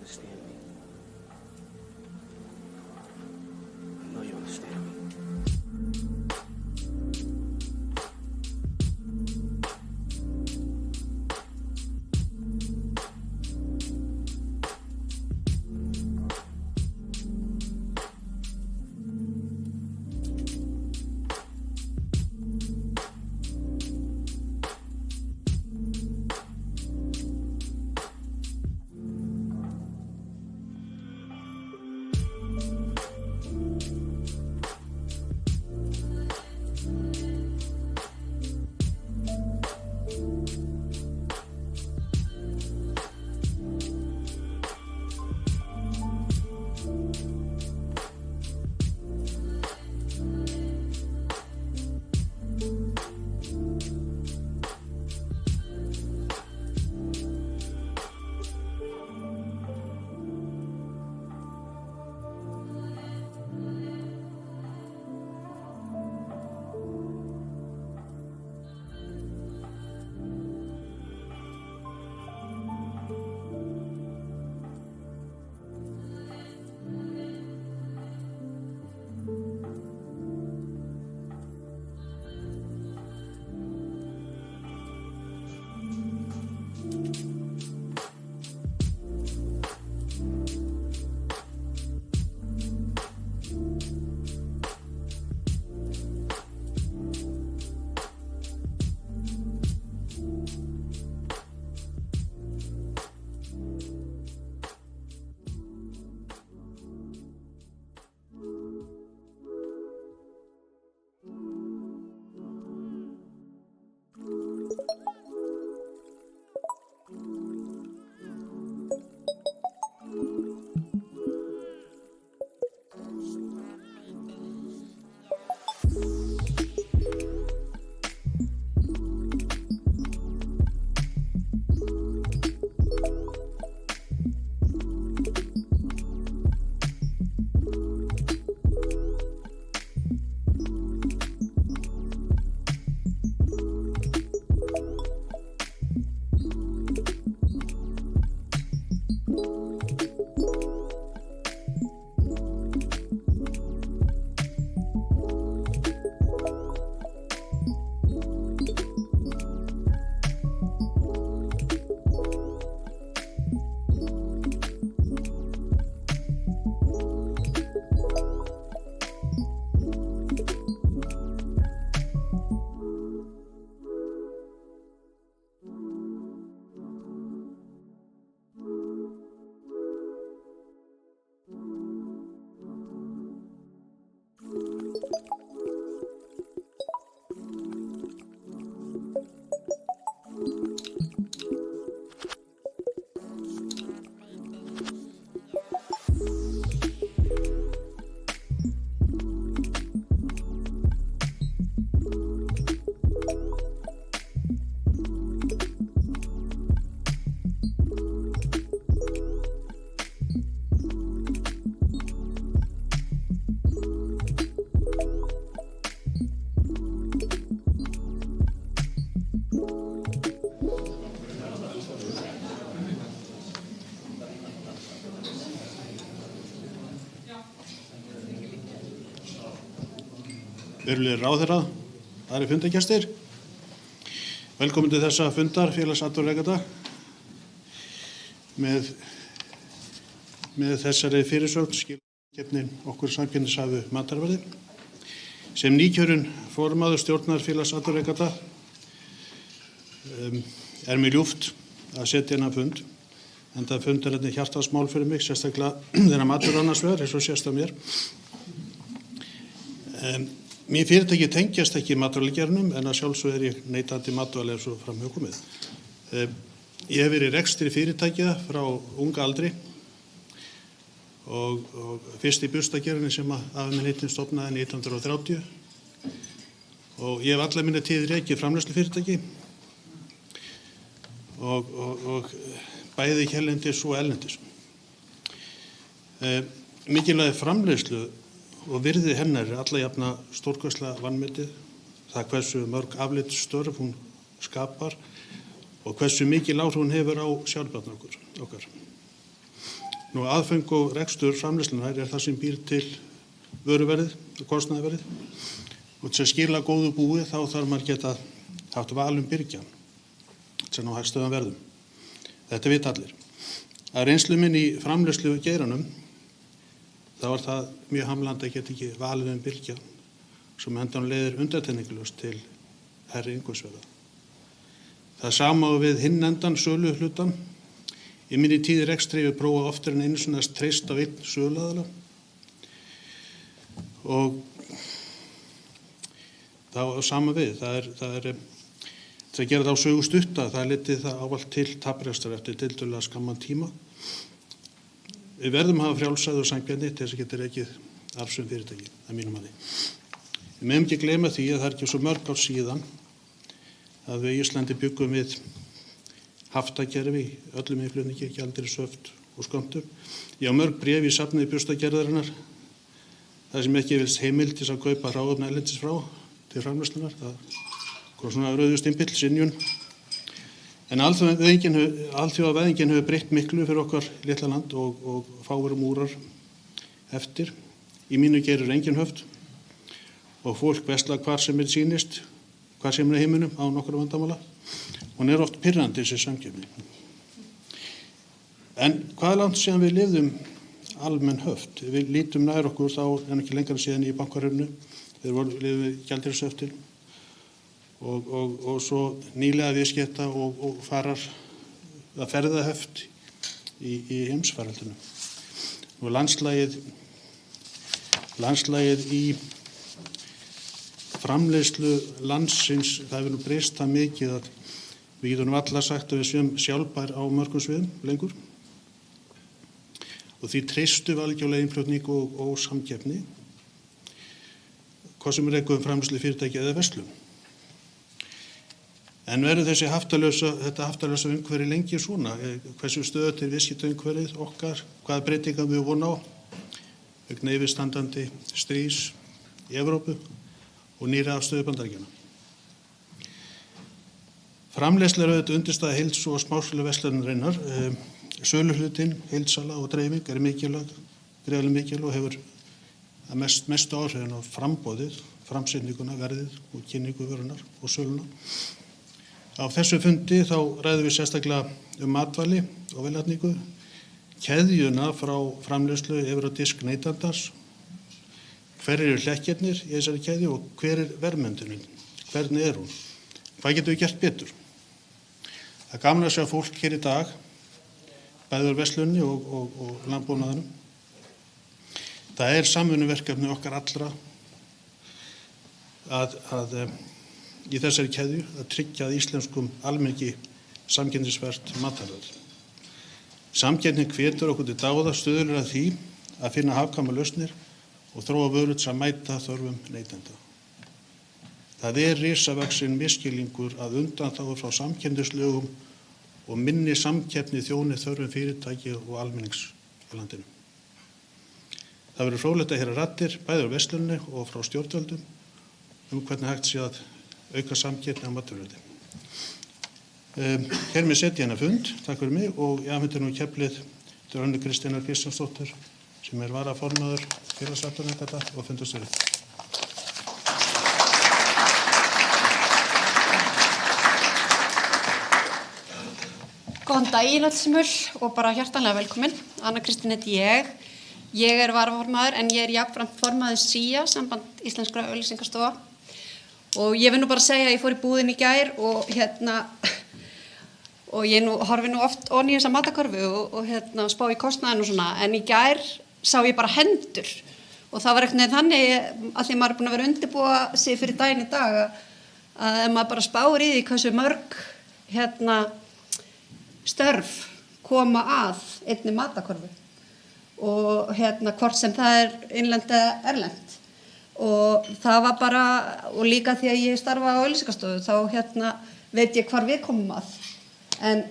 understand me. I know you understand me. Verulegir ráðherra, aðrir fundargestir. Velkomin til þessa fundar félags atvinnurekenda með þessari fyrirsögn skilkeppnin okkur samkeppnishafu matarverði. Sem nýkjörinn formaður stjórnar félags atvinnurekenda mér ljúft að setja hennar fund, en það fundar þetta hjartarsmál fyrir mig, sérstaklega þeirra matur annars vegar, eins og sést af mér. Mín fyrirtæki tengjast ekki matvælagerðinum, en að sjálfsögðu ég neytandi matvæla eins og fram hefur komið. Ég hef verið í rekstri fyrirtækja frá unga aldri og fyrst í bustagerðinni sem afi minn heitinn stofnaði 1930 og ég hef alla minni tíð rekið framleiðslufyrirtæki og bæði hérlendis og erlendis. Mikilvægi framleiðslu og virði hennar alla jafna stórkostlega vanmetið, það hversu mörg afleidd störf hún skapar og hversu mikil áhrif hún hefur á sjálfbærni okkar. Aðföng og rekstur framleiðslunnar það sem býr til vöruverðið og kostnaðarverðið og til að skila góðu búi þá þarf maður geta haft val birgjan sem á hagstæðum verðum. Þetta vita allir. Að reynslu minn í framleiðslu geiranum þá það mjög hamlandi að geta ekki valið birgja sem endan leiðir undantekningarlaust til hærri innkaupsverða. Það sama á við hinn endan sölu hlutan. Í minni tíð í rekstri við prófa oftar en einu sinni að treysta á einn söluaðila og það sama við. Það gera það á sögu stutta, það litið það ávallt til taprekstrar eftir tiltölulega skamman tíma. Við verðum að hafa frjálsræði og samkeppni til þess að geta rekið arðsöm fyrirtæki, að mínum mati. Við megum ekki gleyma því að það ekki svo mörg ár síðan að við í Íslandi byggum við haftakerfi, öllum innflutningi, gjaldeyrishöft og skömmtum. Ég á mörg bréf í safni bustagerðarinnar, það sem ekki vilst heimild til að kaupa hráefni erlendis frá til framleiðslunnar. Það kom svona rauður stimpill, synjun. En alþjóðavæðingin hefur breytt miklu fyrir okkar litla land og fáir múrar eftir. Í mínu gerir engin höft og fólk versla hvar sem sýnist, hvar sem heiminum á nokkur vandamála. Hún oft pirrandi þessi samkeppni. En hvað langt síðan við lifðum almenn höft? Við lítum nær okkur þá ekki lengra síðan í bankahruninu þegar við lifðum gjaldeyrishöftin. Og svo nýlega viðskipta og farar að ferðahöft í heimsfaraldrinum. Og landslagið í framleiðslu landsins, það hefur breyst það mikið að við getum alla sagt að við séum sjálfbær á mörgum sviðum lengur. Og því treystum við algjörlega innflutning og samkeppni, hvað sem rekum framleiðslu fyrirtæki eða verslun. En verður þetta haftalösa umhverfi lengi svona? Hversu stöðu til viðskiptaumhverfið okkar? Hvaða breytingar við von á? Vegna yfirstandandi stríðs í Evrópu og nýrra afstöðu Bandaríkjanna. Framleiðsla auðvitað undirstaða heilds- og smásöluverslunarinnar. Söluhlutinn, heildsala og dreifing greiðlega mikil og hefur að mestu áhrifin á framboðið, framsetninguna, verðið og kynningu vörunnar og söluna. Á þessu fundi þá ræðum við sérstaklega matvæli og velhæfningu, keðjuna frá framleiðslu yfir á disk neytandans, hver eru hlekkirnir í þessari keðju og hver verðmyndunin, hvernig hún, hvað getum við gert betur. Það gaman að sjá fólk hér í dag, bæði úr verslunni og landbúnaðinum. Það samvinnuverkefni okkar allra að í þessari keðju að tryggja að íslenskum almenningi samkeppnisvert matvælaverð. Samkeppni hvetur okkur til dáða, stuðlar að því að finna hagkvæmar lausnir og þróa vörur til að mæta þörfum neytenda. Það risavaxinn misskilningur að undanþágur frá samkeppnislögum og minni samkeppni þjóni þörfum fyrirtæki og almennings í landinu. Það verður fróðlegt að heyra raddir bæði úr verslunni og frá stjórnvöldum hvernig hægt sé að auka samkeppni á matvöruverði. Hér með setja hérna fund, takk fyrir mig og ég afhendir nú keflið til Önnu Kristínar Kristjánsdóttur sem varaformaður félags atvinnurekenda og fundarstjóri. Góðan daginn öll smul og bara hjartanlega velkomin. Anna Kristín heiti ég. Ég varaformaður en ég jafnframt formaður SÍA, Samband Íslenskra auglýsingastofa. Og ég vil nú bara segja að ég fór í búðin í gær og og ég horfi nú oft onni í þessa matarkörfu og spá í kostnaðinn og svona, en í gær sá ég bara hendur. Og það var eitthvað þannig að því maður búin að vera undirbúa sig fyrir daginn í dag að ef maður bara spáir í því hversu mörg störf koma að einni matarkörfu og hvort sem það innlent eða erlent. Og það var bara, og líka því að ég starfa á auglýsingastofu, þá veit ég hvar við komum að. En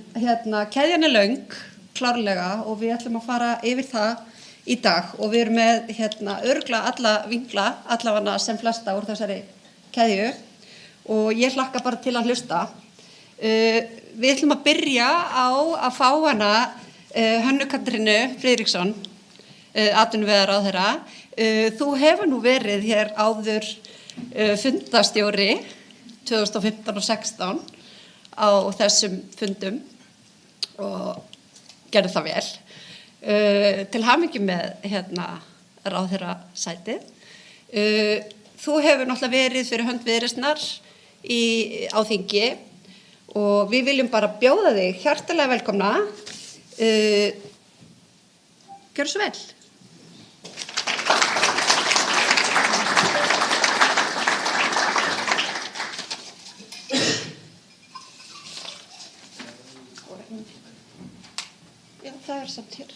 keðjan löng, klárlega, og við ætlum að fara yfir það í dag og við erum með örugglega alla vinkla, allavega sem flesta úr þessari keðju og ég hlakka bara til að hlusta. Við ætlum að byrja á að fá hana Hönnu Katrínu Friðriksson, atvinnuvegaráðherra. Þú hefur nú verið hér áður fundastjóri 2015 og 16 á þessum fundum og gerði það vel. Til hamingju með ráðherra sætið. Þú hefur náttúrulega verið fyrir hönd Viðreisnar á þingi og við viljum bara bjóða þig hjartalega velkomna. Gjörðu svo vel. Já, það samt hér.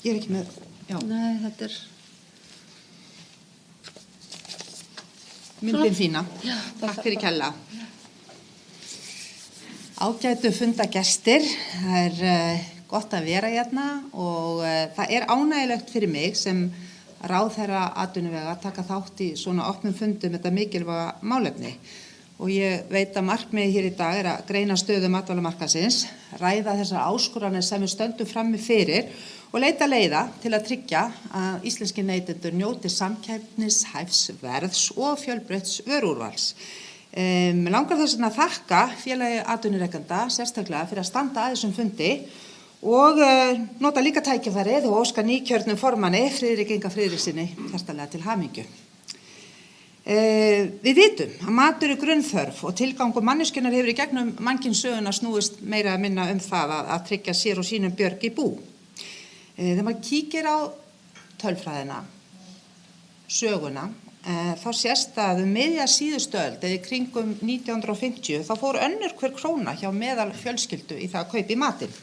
Ég ekki með, já. Nei, þetta myndin þína. Já, Takk fyrir kella. Ágætu fundagestir, það gott að vera hérna og það ánægilegt fyrir mig sem ráðherra atvinnuvega að taka þátt í svona opnum fundum þetta mikilvæga málefni. Og ég veit að markmiðið hér í dag að greina stöðu matvælamarkaðsins, ræða þessar áskoranir sem við stöndum frammi fyrir og leita leiða til að tryggja að íslenskir neytendur njóti samkeppnishæfs verðs og fjölbreytts vöruúrvals. Mig langar þess að þakka félagi atvinnurekenda sérstaklega fyrir að standa að þessum fundi og nota líka tækifærið og óska nýkjörnum formanni Friðrik Inga Friðrikssyni hjartanlega til hamingju. Við vitum að matur grunnþörf og tilgangur manneskjunnar hefur í gegnum mannkynssöguna snúist meira að minna það að tryggja sér og sínum björg í bú. Þegar maður kíkir á tölfræðina, söguna, þá sést að miðja síðustu öld eða í kringum 1950 þá fór önnur hver króna hjá meðal fjölskyldu í það að kaupa í matinn.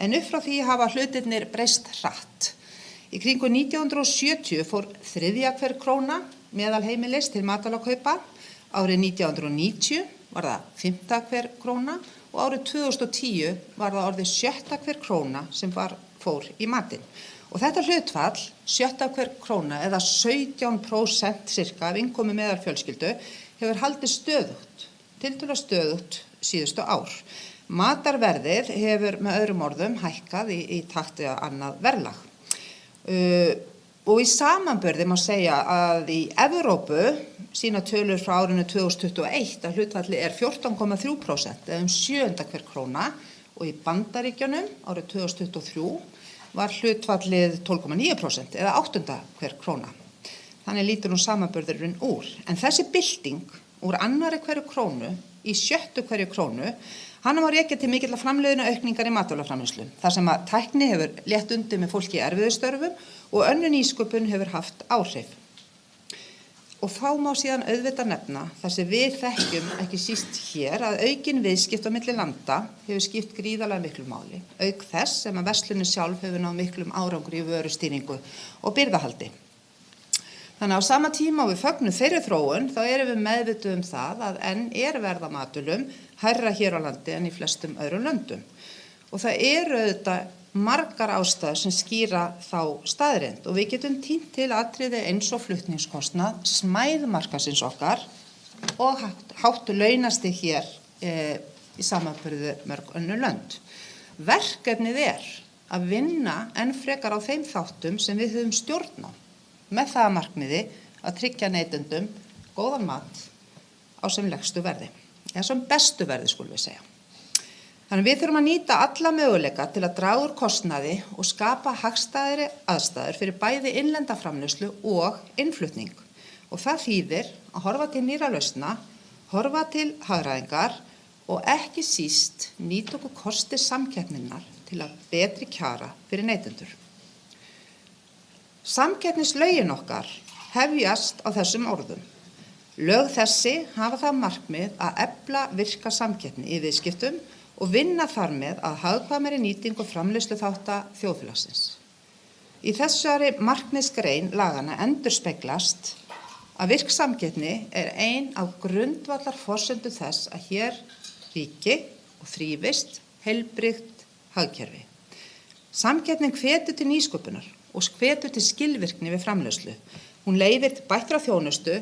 En upp frá því hafa hlutirnir breyst hratt. Í kringum 1970 fór þriðja hver króna meðal heimilis til matvælakaupa, árið 1990 var það 5. hver króna og árið 2010 var það orðið 6. hver króna sem fór í matinn. Og þetta hlutfall, 7. hver króna eða 17% cirka af innkomi meðal fjölskyldu hefur haldið stöðugt, tiltölulega stöðugt síðustu ár. Matarverðið hefur með öðrum orðum hækkað í takt við annað verðlag. Og í samanburði má segja að í Evrópu sína tölur frá árinu 2021 að hlutfalli 14,3% eða 7. hver króna og í Bandaríkjunum árið 2023 var hlutfallið 12,9% eða 8. hver króna. Þannig lítur nú samanburðurinn úr. En þessi bylting úr annarri hverju krónu í 7. hverju krónu hana má rekja til mikilla framleiðuna aukningar í matvælaframleiðslu, þar sem að tækni hefur létt undir með fólki í erfiðustörfum og önnur nýsköpun hefur haft áhrif. Og þá má síðan auðvitað nefna þar sem við þekkjum ekki síst hér að aukin viðskipt á milli landa hefur skipt gríðarlega miklu máli, auk þess sem að verslunin sjálf hefur náð miklum árangri í vörustýringu og birgðahaldi. Þannig á sama tíma og við fögnum þeirri þróun þá erum við meðvituð það að enn verð á matvælum hærra hér á landi en í flestum öðrum löndum. Og það auðvitað margar ástæður sem skýra þá staðreynd og við getum tínt til atriði eins og flutningskostnað, smæð markaðsins okkar og háttu launasti hér í samanburði mörg önnur lönd. Verkefnið að vinna enn frekar á þeim þáttum sem við höfum stjórn á, með það að markmiði að tryggja neytendum góðan mat á sem lægstu verði, eða sem bestu verði skulum við segja. Þannig við þurfum að nýta alla möguleika til að draga úr kostnaði og skapa hagstæðari aðstæður fyrir bæði innlenda framleiðslu og innflutning. Og það þýðir að horfa til nýrra lausna, horfa til hagræðingar og ekki síst nýta okkur kosti samkeppninnar til að betri kjara fyrir neytendur. Samkeppnislögin okkar hefjast á þessum orðum. Lög þessi hafa það markmið að efla virka samkeppni í viðskiptum og vinna þar með að hagkvæmari nýtingu framleiðsluþátta þjóðfélagsins. Í þessari markmiðsgrein laganna endurspeglast að virk samkeppni er ein af grundvallarforsendum þess að hér ríki og þrífist heilbrigt hagkerfi. Samkeppnin hvetur til nýsköpunar og hvetur til skilvirkni við framleiðslu. Hún leiðir til bættra þjónustu,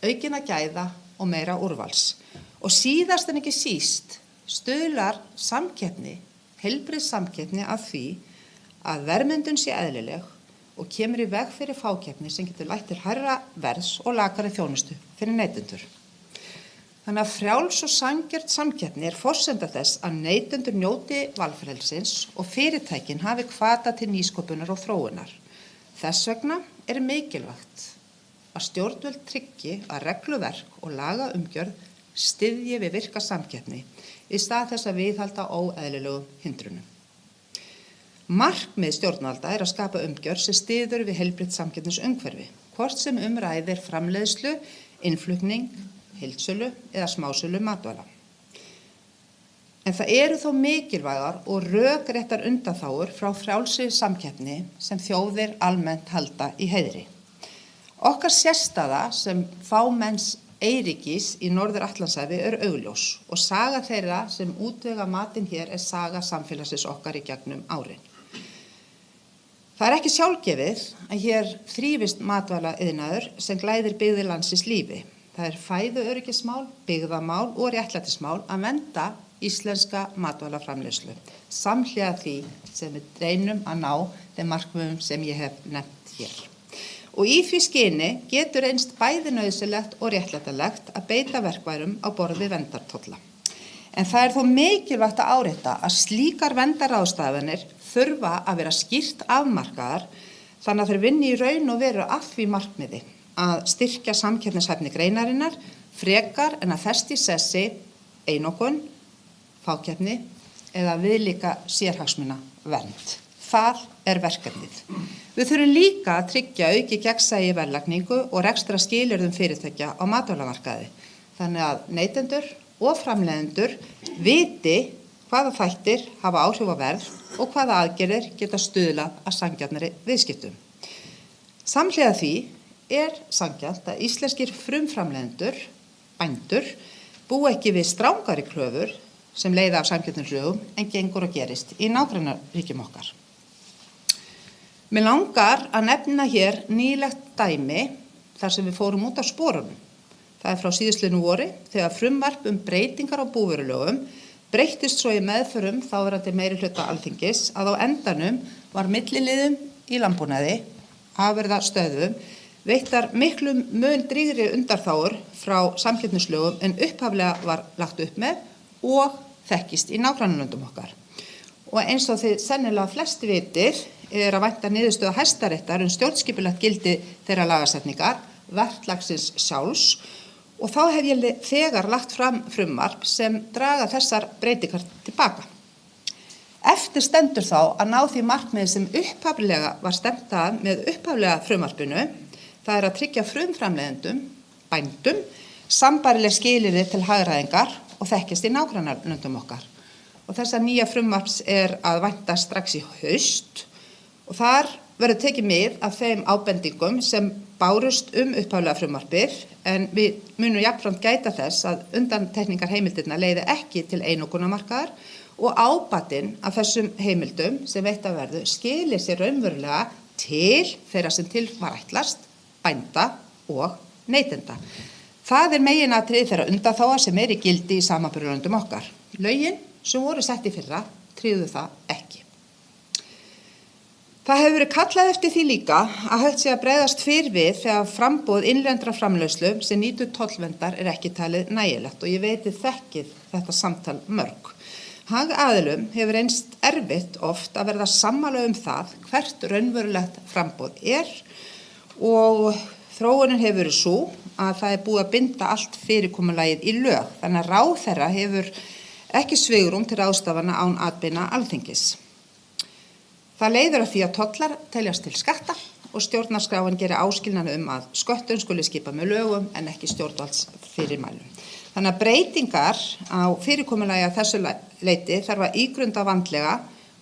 aukinna gæða og meira úrvals. Og síðast en ekki síst stuðlar samkeppni, heilbrigð samkeppni að því að verðmyndun sé eðlileg og kemur í veg fyrir fákeppni sem getur lætt til hærra verðs og lakari þjónustu fyrir neytendur. Þannig að frjáls og sanngjarn samkeppni er forsenda þess að neytendur njóti valfrelsins og fyrirtækin hafi hvata til nýsköpunar og þróunar. Þess vegna er mikilvægt að stjórnvöld tryggi að regluverk og lagaumgjörð styðji við virka samkeppni í stað þess að viðhalda óeðlilegum hindrunum. Markmið stjórnvalda er að skapa umgjörð sem styður við heilbrigt samkeppnisumhverfi, hvort sem ræðir framleiðslu, innflutning, heildsölu eða smásölu matvæla. En það eru þó mikilvægar og rökréttar undanþágur frá frjálsri samkeppni sem þjóðir almennt halda í heiðri. Okkar sérstaða sem fámenns eyríkis í Norður-Atlantshafi er augljós og saga þeirra sem útvega matinn hér er saga samfélagsins okkar í gegnum árin. Það er ekki sjálfgefið að hér þrífist matvælaiðnaður sem glæðir byggðir landsins lífi. Það er fæðuöryggismál, byggðamál og réttlætismál að vernda íslenska matvælaframleiðslu, samhliða því sem við reynum að ná þeim markmiðum sem ég hef nefnt hér. Og í því skyni getur einst bæði nauðsynlegt og réttlætanlegt að beita verkværum á borð við verndartolla. En það er þó mikilvægt að árétta að slíkar verndarráðstafanir þurfa að vera skýrt afmarkaðar þannig að þeir vinni í raun og veru að því markmiði að styrkja samkeppnishæfni greinarinnar frekar en að festa í sessi einokun, fákeppni eða viðlíka sérhagsmuna vernd. Það er verkefnið. Við þurfum líka að tryggja auki gegnsæi verðlagningu og rekstrar skilyrðum fyrirtækja á matvælamarkaði, þannig að neytendur og framleiðendur viti hvaða þættir hafa áhrif á verð og hvaða aðgerðir geta stuðlað að sanngjarnari viðskiptum. Samhliða því er sanngjarnt að íslenskir frumframleiðendur, bændur, búa ekki við strangari kröfur sem leiða af samkeppnislögum en gengur og gerist í nágrannaríkjum okkar. Mér langar að nefna hér nýlegt dæmi þar sem við fórum út af sporunum. Það er frá síðastliðnu vori þegar frumvarp breytingar á búvörulögum breyttist svo í meðförum þáverandi meirihluta Alþingis að á endanum var milliliðum í landbúnaði, afurðastöðvum, veittar miklum mun drýgri undanþágur frá samkeppnislögum en upphaflega var lagt upp með og þekkist í nágrannalöndum okkar. Og eins og þið sennilega flesti vitir er að vænta niðurstöðu Hæstaréttar stjórnskipulegt gildi þeirra lagasetningar, verklagsins sjálfs og þá hef ég þegar lagt fram frumvarp sem draga þessar breytingar tilbaka. Eftir stendur þá að ná því markmiði sem upphaflega var stefnt að með upphaflega frumvarpinu, það er að tryggja frumframleiðendum, bændum, sambærileg skilyrði til hagræðingar og þekkist í nágrannalöndum okkar. Og þessa nýja frumvarps er að vænta strax í haust og þar verður tekið mið af þeim ábendingum sem bárust upphaflega frumvarpið en við munum jafnframt gæta þess að undantekningar heimildirna leiði ekki til einokunarmarkaðar og ábatinn af þessum heimildum sem veittar verður skili sér raunverulega til þeirra sem til var ætlast, bænda og neytenda. Það er meginatriði þeirra undanþága sem í gildi í samanburðarlöndum okkar. Lögin sem voru sett í fyrra tryggðu það ekki. Það hefur verið kallað eftir því líka að hægt sé að bregðast fyrr við þegar framboð innlendra framleiðslu sem nýtur tollverndar er ekki talið nægilegt og ég veit þið þekkið þetta samtal mörg. Hagaðilum hefur reynst erfitt oft að verða sammála það hvert raunverulegt framboð og þróunin hefur verið svo að það búið að binda allt fyrirkomulagið í lög, þannig að ráðherra hefur ekki svigrúm til ráðstafana án atbeina Alþingis. Það leiðir að því að tollar teljast til skatta og stjórnarskráin gerir áskilnað að sköttun skuli skipa með lögum en ekki stjórnvaldsfyrirmælum. Þannig að breytingar á fyrirkomulagi að þessu leyti þarf að ígrunda vandlega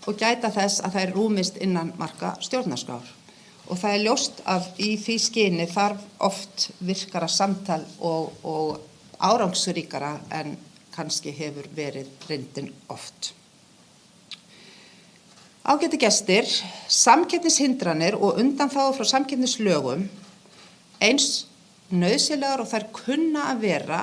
og gæta þess að þær rúmist innan marka stjórnarskrár. Og það ljóst að í því skyni þarf oft virkara samtal og árangsríkara en kannski hefur verið reyndin oft. Ágætu gestir, samkeppnishindranir og undanþágur frá samkeppnislögum eins nauðsynlegar og þær kunna að vera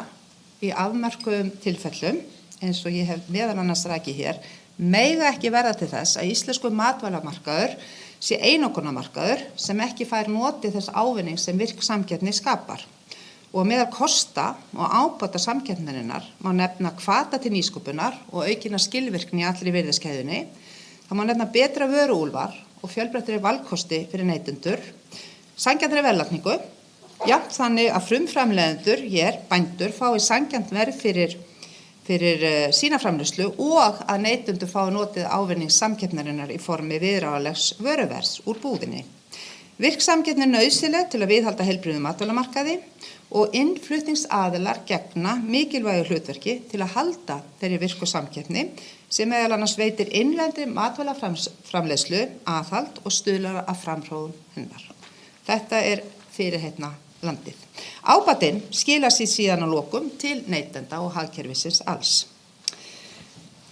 í afmörkuðum tilfellum, eins og ég hef meðal annars rakið hér, mega ekki verða til þess að íslensku matvælamarkaður sé einokunarmarkaður sem ekki fær notið þess ávinning sem virk samkeppni skapar. Og meðal kosta og ábata samkeppninnar má nefna hvata til nýsköpunar og aukina skilvirkni í allri virðiskeiðunni. Það má nefna betra vöruúrval og fjölbreyttari valkosti fyrir neytendur, sanngjarnari verðlagningu, jafnt þannig að frumframleiðendur, bændur, fái sanngjarnt verð fyrir sína framleiðslu og að neytendur fái notið ávinning samkeppnarinnar í formi viðráðanlegs vöruverðs úr búðinni. Virk samkeppni er nauðsynleg til að viðhalda heilbrigðum matvælamarkaði og innflutningsaðilar gegna mikilvægu hlutverki til að halda þeirri virku samkeppni sem meðal annars veitir innlendri matvælaframleiðslu aðhald og stuðlar að framþróun hennar. Þetta er fyrirheitna landið. Ábatinn skilar sér síðan að lokum til neytenda og hagkerfisins alls.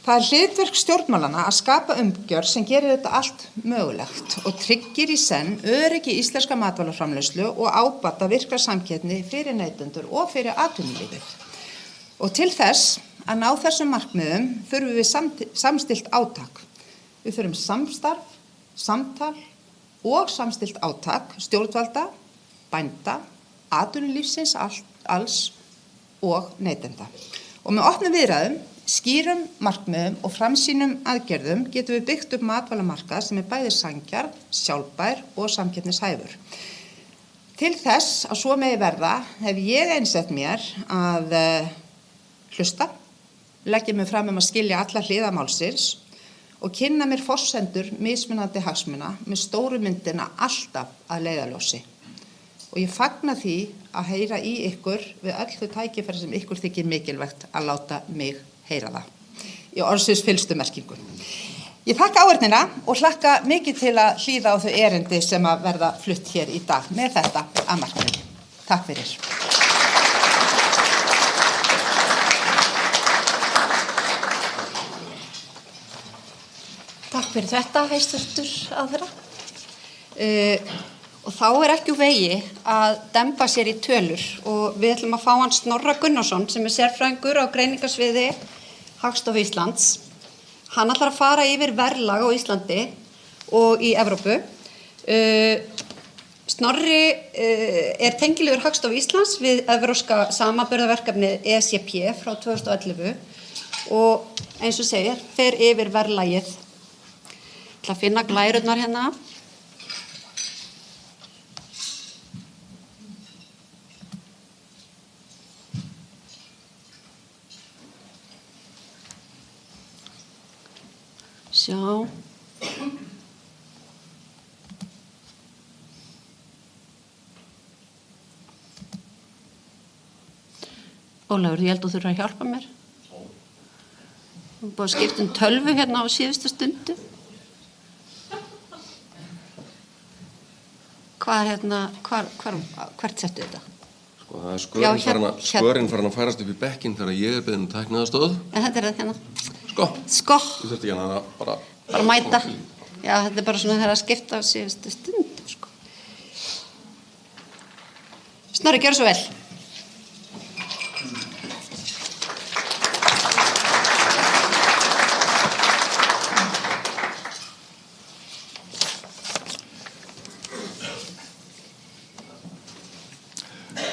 Það er hlutverk stjórnmálanna að skapa umgjörð sem gerir þetta allt mögulegt og tryggir í senn öryggi íslenska matvælaframleiðslu og ábata virkra samkeppni fyrir neytendur og fyrir atvinnulífið. Og til þess að ná þessum markmiðum þurfum við samstillt átak. Við þurfum samstarf, samtal og samstillt átak stjórnvalda, bænda, atvinnulífsins alls og neytenda. Og með opnum viðræðum, skýrum markmiðum og framsýnum aðgerðum getum við byggt upp matvælamarkað sem er bæði sanngjarn, sjálfbær og samkeppnishæfur. Til þess að svo megi verða hef ég einsett mér að hlusta, leggja mig fram að skilja alla hliða málsins og kynna mér forsendur mismunandi hagsmuna með stóru myndina alltaf að leiðarljósi. Og ég fagna því að heyra í ykkur við öll þau tækifæri sem ykkur þykir mikilvægt að láta mig heyra það. Í orðsins fyllstu merkingu. Ég þakka áheyrnina og hlakka mikið til að hlýða á þau erindi sem að verða flutt hér í dag með þetta að markmiði. Takk fyrir. Takk fyrir þetta, hæstvirtur ráðherra. Og þá er ekki úr vegi að demba sér í tölur og við ætlum að fá hann Snorra Gunnarsson sem er sérfræðingur á greiningarsviði Hagstofu Íslands. Hann ætlar að fara yfir verðlag á Íslandi og í Evrópu. Snorri er tengiliður Hagstofu Íslands við evrópska samanburðarverkefnið ECP frá 2011 og eins og segir fer yfir verðlagið. Ég ætla að finna glærurnar hérna. Sjá. Ólafur, ég held að þú þurfa að hjálpa mér. Þú er búin að skipta tölvu hérna á síðustu stundu. Hvert settu þetta? Sko, það er skörinn farin að færast upp í bekkinn þegar ég er beðin tækniaðstoð. En þetta er það hérna. Sko. Þú þurfti hérna að bara mæta. Já, þetta er bara svona þegar að skipta á síðustu stundu, sko. Snorri, gjörðu svo vel.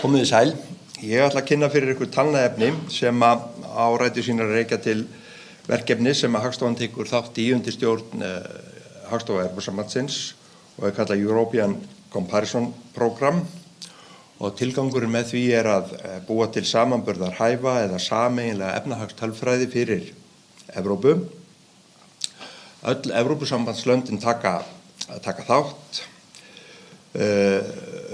Komiði sæl. Ég ætla að kynna fyrir ykkur talnaefni sem á rætur sínar reykja til verkefni sem að Hagstofan tekur þátt í undir stjórn Hagstofu Evrópusambandsins og er kallað European Comparison Program og tilgangurinn með því er að búa til samanburðar hæfa eða sameiginlega efnahagstölfræði fyrir Evrópu. Öll Evrópusambandslöndin taka þátt,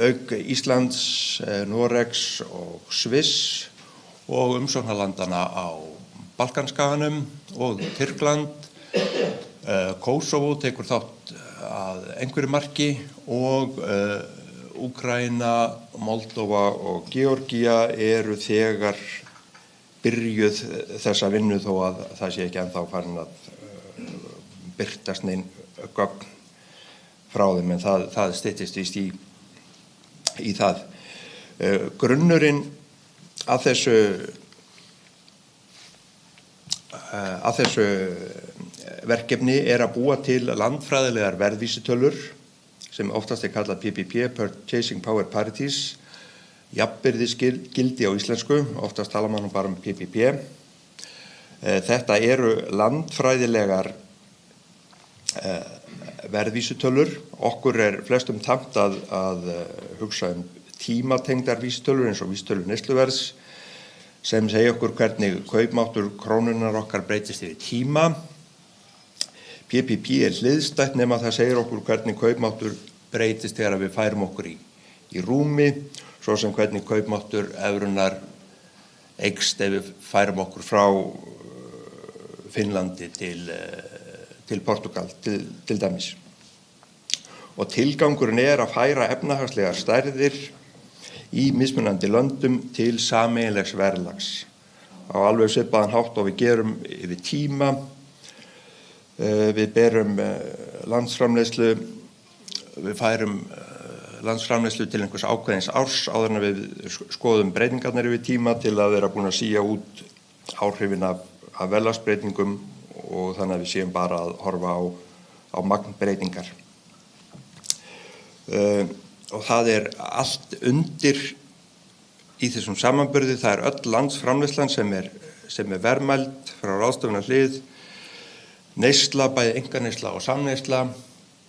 auk Íslands, Noregs og Sviss og umsóknarlandana á Balkanskaganum og Tyrkland. Kosovo tekur þátt að einhverju marki og Úkraína, Moldóva og Georgía eru þegar byrjuð þessa vinnu þó að það sé ekki ennþá farin að birtast nein gögn frá þeim, en það styttist víst í það. Grunnurinn að þessu verkefni er að búa til landfræðilegar verðvísitölur sem oftast er kallað PPP, Purchasing Power Parities, jafnbirðisgildi á íslensku, oftast tala mann bara PPP. Þetta eru landfræðilegar verðvísitölur. Okkur er flestum tamt að hugsa tímatengdar vísitölur eins og vísitölur neysluverðs sem segja okkur hvernig kaupmáttur krónunnar okkar breytist yfir tíma. PPP er hliðstætt nema það segir okkur hvernig kaupmáttur breytist þegar við færum okkur í rúmi, svo sem hvernig kaupmáttur evrunnar eykst ef við færum okkur frá Finnlandi til Portugal til dæmis. Og tilgangurinn er að færa efnahagslegar stærðir í mismunandi löndum til sameiginlegs verðlags á alveg svipaðan hátt og við gerum yfir tíma. Við berum landsframleiðslu, við færum landsframleiðslu til einhvers ákveðins árs áður en við skoðum breytingarnar yfir tíma til að vera búin að sía út áhrifin af verðlagsbreytingum og þannig að við séum bara að horfa á magnbreytingar. Og það er allt undir í þessum samanburði, það er öll landsframleiðslan sem er verðmæld frá ráðstöfunarhlið, neysla, bæði einkaneysla og samneysla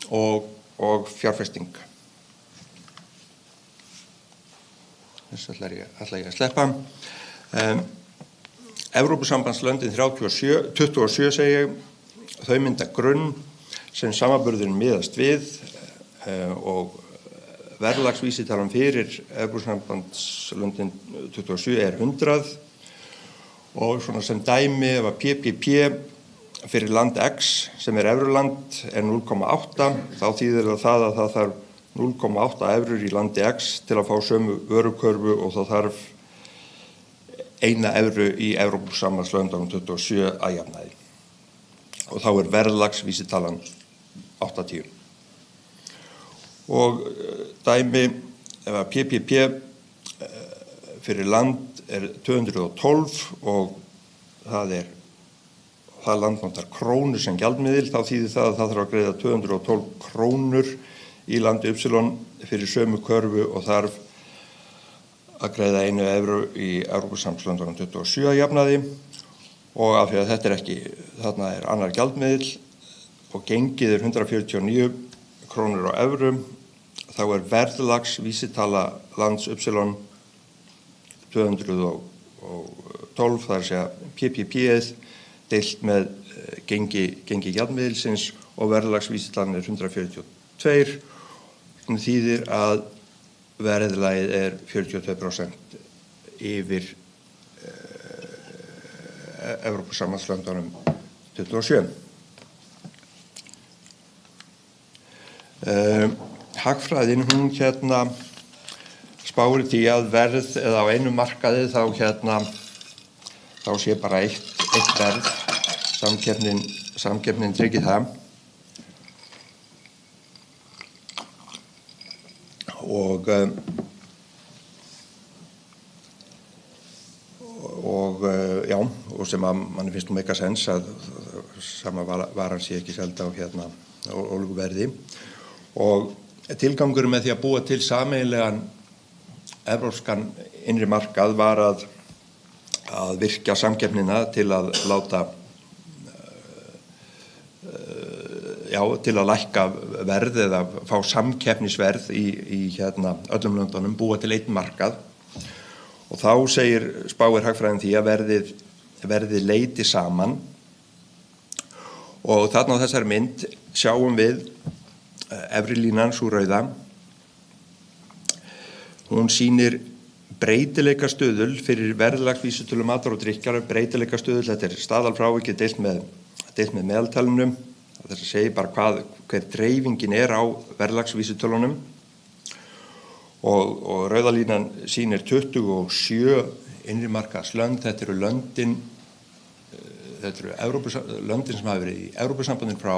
og fjárfesting. Þessu ætla ég að sleppa. Evrópusambandslöndin 27 segi ég, þau mynda grunn sem samanburðurinn miðast við og verðlagsvísitalan fyrir Evrópusambandslöndin 27 er 100 og svona sem dæmi ef að PPP fyrir land X sem er evruland er 0,8 þá þýðir það að það þarf 0,8 evrur í landi X til að fá sömu vörukörfu og þá þarf 1 evru í Evrópusambandslöndunum 27 að jafnaði. Og þá er verðlagsvísitalan 80. Og dæmi ef að PPP fyrir land er 212 og það land notar krónur sem gjaldmiðil, þá þýðir það að það þarf að greiða 212 krónur í landi Upsilon fyrir sömu körfu og þarf að greiða 1 evru í Evrópusambandslöndunum 27 að jafnaði og af því að þetta er ekki, þarna er annar gjaldmiðil og gengið er 149 krónur á evru, þá er verðlagsvísitala lands Upsilon 212, það er að segja PPP-ið deilt með gengi gjaldmiðilsins og verðlagsvísitalan er 142 sem þýðir að verðlagið er 42% yfir Evrópusambandslöndunum 27. Hagfræðin hún spáir því að verð eða á einu markaði þá sé bara eitt verð, samkeppnin tryggir það og sem að manni finnst meika sens að sama varan sé ekki seld á ólíkuverði og tilgangurinn með því að búa til sameiginlegan evrópskan innri markað var að virkja samkeppnina til að láta til að lækka verð eða fá samkeppnisverð í öllum löndunum, búa til einn markað. Og þá spáir hagfræðin því að verðið leiti saman. Og þarna á þessari mynd sjáum við efri línan, sú rauða. Hún sýnir breytileikastuðul fyrir verðlagsvísitölu matar og drykkjar. Breytileikastuðul, þetta staðalfrávikið deilt með meðaltalinu. Þess að segja bara hver dreifingin á verðlagsvísitölunum. Og rauðalínan sýnir 27 innri markaðslönd. Þetta eru löndin sem hafa verið í Evrópusambandinu frá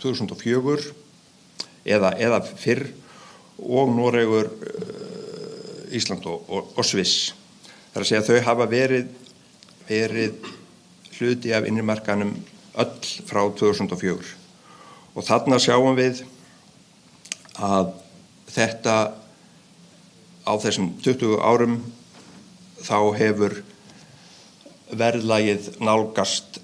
2004 eða fyrr, og Noregur, Ísland og Sviss. Það að segja að þau hafa verið hluti af innri markaðnum öll frá 2004. Og þarna sjáum við að þetta á þessum 20 árum þá hefur verðlagið nálgast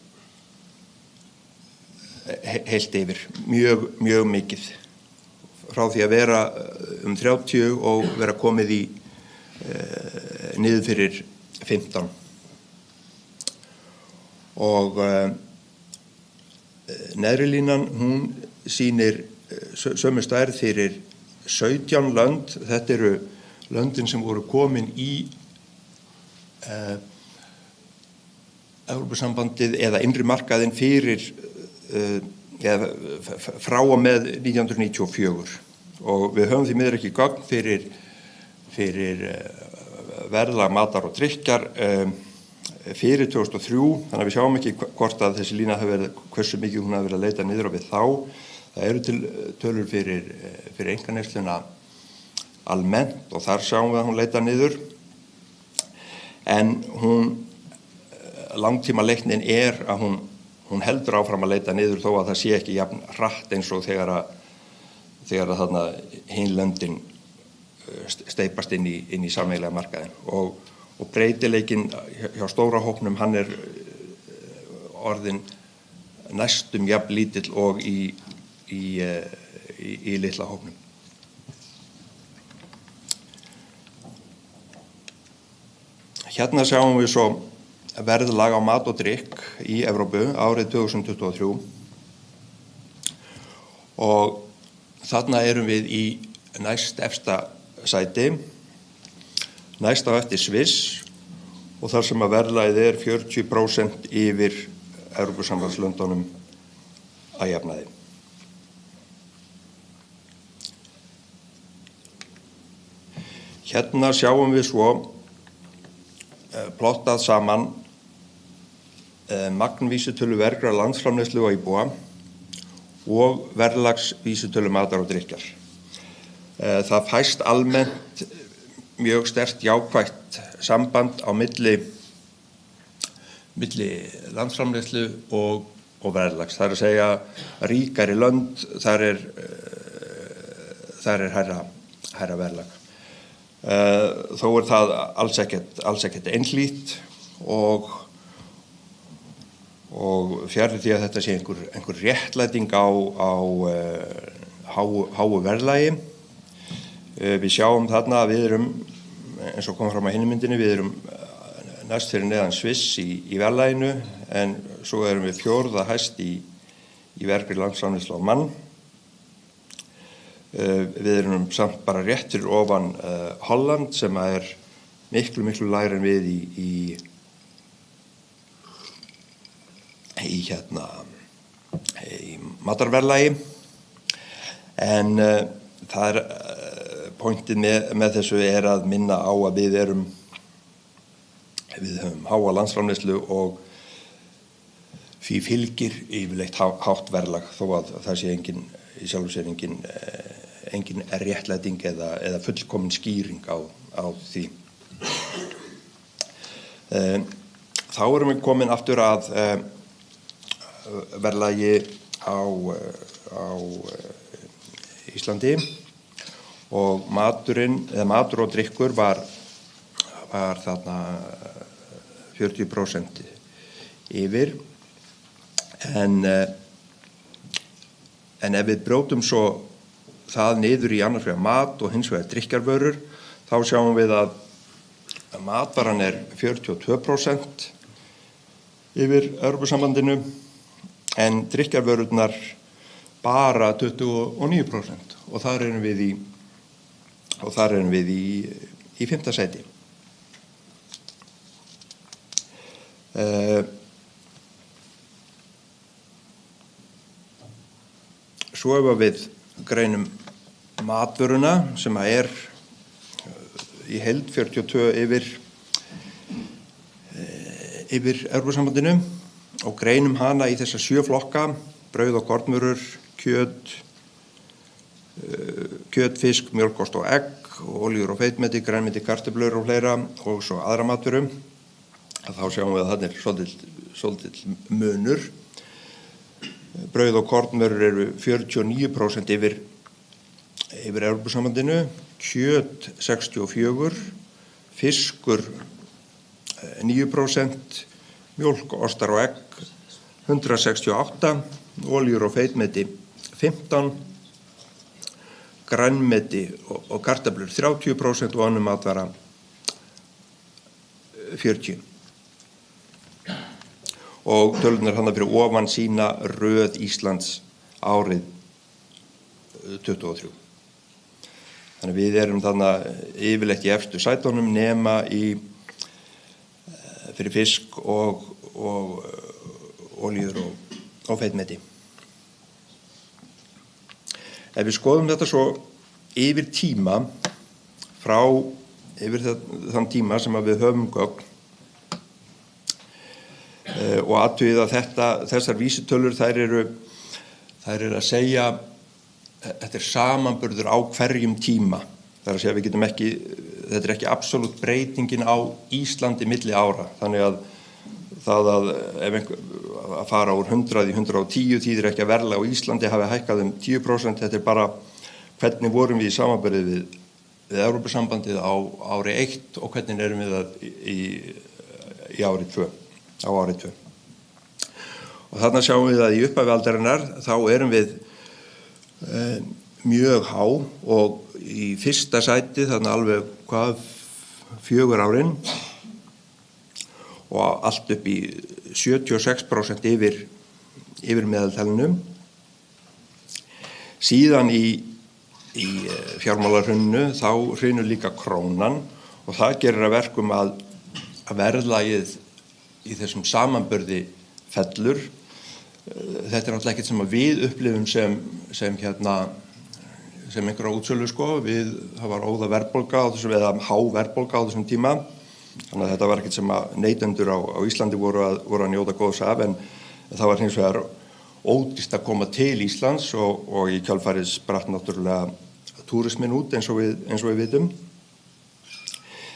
heilt yfir, mjög mikið. Frá því að vera 30 og vera komið í niður fyrir 15. Og neðri línan, hún sýnir sömu stærð fyrir 17 lönd. Þetta eru löndin sem voru komin í Evrópusambandið eða innri markaðinn fyrir frá og með 1994. Og við höfum því miður ekki gögn fyrir verðlag matar og drykkjar fyrir 2003, þannig að við sjáum ekki hvort að þessi lína hversu mikið hún hafi verið að leita niður á við þá. Það eru til tölur fyrir einkaneysluna almennt og þar sjáum við að hún leita niður. En langtíma leiknin að hún heldur áfram að leita niður þó að það sé ekki jafn hratt eins og þegar að þarna hin löndin steypast inn í sameiginlega markaðinn. Og breytileikinn hjá stóra hópnum, hann orðinn næstum jafn lítill og í litla hópnum. Hérna sjáum við svo verðlag á mat og drykk í Evrópu árið 2023 og þarna erum við í næst efsta sæti, næst á eftir Sviss og þar sem að verðlagið 40% yfir Evrópusambandslöndunum að jafnaði. Hérna sjáum við svo plottað saman magnvísitölu vergra landsframleiðslu á íbúa og verðlagsvísitölu matar og drykkjar. Það fæst almennt mjög sterkt jákvætt samband á milli landsframleiðslu og verðlags. Það að segja ríkari lönd, þar er hærra verðlag. Þó það alls ekkert einhlítt og fjarri því að þetta sé einhver réttlæting á háu verðlagi. Við sjáum þarna að við erum, eins og kom fram á hinni myndinni, við erum næst fyrir neðan Sviss í verðlaginu, en svo erum við fjórða hæst í vergri landsframleiðslu á mann. Við erum samt bara rétt fyrir ofan Holland sem miklu lægri en við í matarverðlagi. En það pointið með þessu að minna á að við höfum háa landsframleiðslu og því fylgir yfirleitt hátt verðlag þó að það sé í sjálfu sér engin réttlæting eða fullkomin skýring á því. Þá erum við komin aftur að verðlagi á Íslandi og matur og drykkur var þarna 40% yfir, en En ef við brjótum svo það niður í annars vegar mat og hins vegar drykkjarvörur, þá sjáum við að matvaran 42% yfir Evrópusambandinu, en drykkjarvörurnar bara 29%, og þar erum við í 5. sæti. Svo ef við greinum matvöruna sem í heild 42 yfir Evrópusambandinu og greinum hana í þessa 7 flokka: brauð og kornvörur, kjöt, fisk, mjólkost og egg, oljur og feitmeti, grænmeti, kartöflur og fleira, og svo aðra matvöru. Þá sjáum við að það svolítill munur. Brauð og kornvörur eru 49% yfir Evrópusambandinu, kjöt 64%, fiskur 9%, mjólk, ostar og egg 168%, oljur og feitmeti 15%, grænmeti og kartöflur 30% og önnur matvara 40%. Og tölurnar hana fyrir ofan sína röð Íslands árið 23. Þannig við erum þarna yfirleitt í efstu sætunum nema fyrir fisk og oljur og feitmeti. Ef við skoðum þetta svo yfir tíma, yfir þann tíma sem við höfum gögn, og athugið að þessar vísitölur, þær eru að segja, þetta samanburður á hverjum tíma. Það að segja, við getum ekki, þetta ekki absolutt breytingin á Íslandi milli ára. Þannig að það að fara úr 100 í 110 þýðir ekki að verðlag á Íslandi hafi hækkað 10%. Þetta bara hvernig vorum við í samanburði við Evrópusambandið á ári 1 og hvernig erum við í ári 2. Á árið 2. Og þarna sjáum við að í upphafi aldarinnar þá erum við mjög há, og í fyrsta sæti þarna alveg 4 árin og allt upp í 76% yfir meðaltalinu. Síðan í fjármálahruninu þá hrynur líka krónan, og það gerir að verkum að verðlagið í þessum samanburði fellur. Þetta náttúrulega ekkert sem við upplifum sem einhverja útsölu, það var óða verðbólga eða há verðbólga á þessum tíma. Þannig að þetta var ekkert sem neytendur á Íslandi voru að njóta góðs af, en það var hins vegar ódýrt að koma til Íslands og í kjölfarið spratt náttúrulega túrismin út eins og við vitum.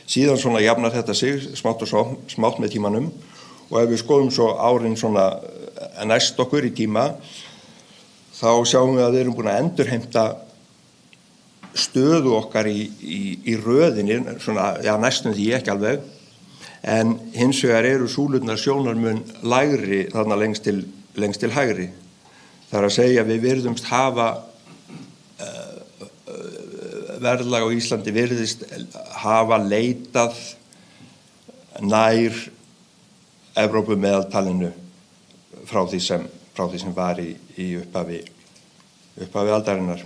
Síðan svona jafnar þetta sig smátt og smátt með tímanum, og ef við skoðum svo árin svona næst okkur í tíma, þá sjáum við að við erum búin að endurheimta stöðu okkar í röðinni, svona, næstum því ekki alveg, en hins vegar eru súlurnar sjónarmun lægri þarna lengst til hægri. Það er að segja að við virðumst hafa verðlag á Íslandi virðist hafa leitað nær Evrópu meðaltalinu frá því sem var í upphafi aldarinnar.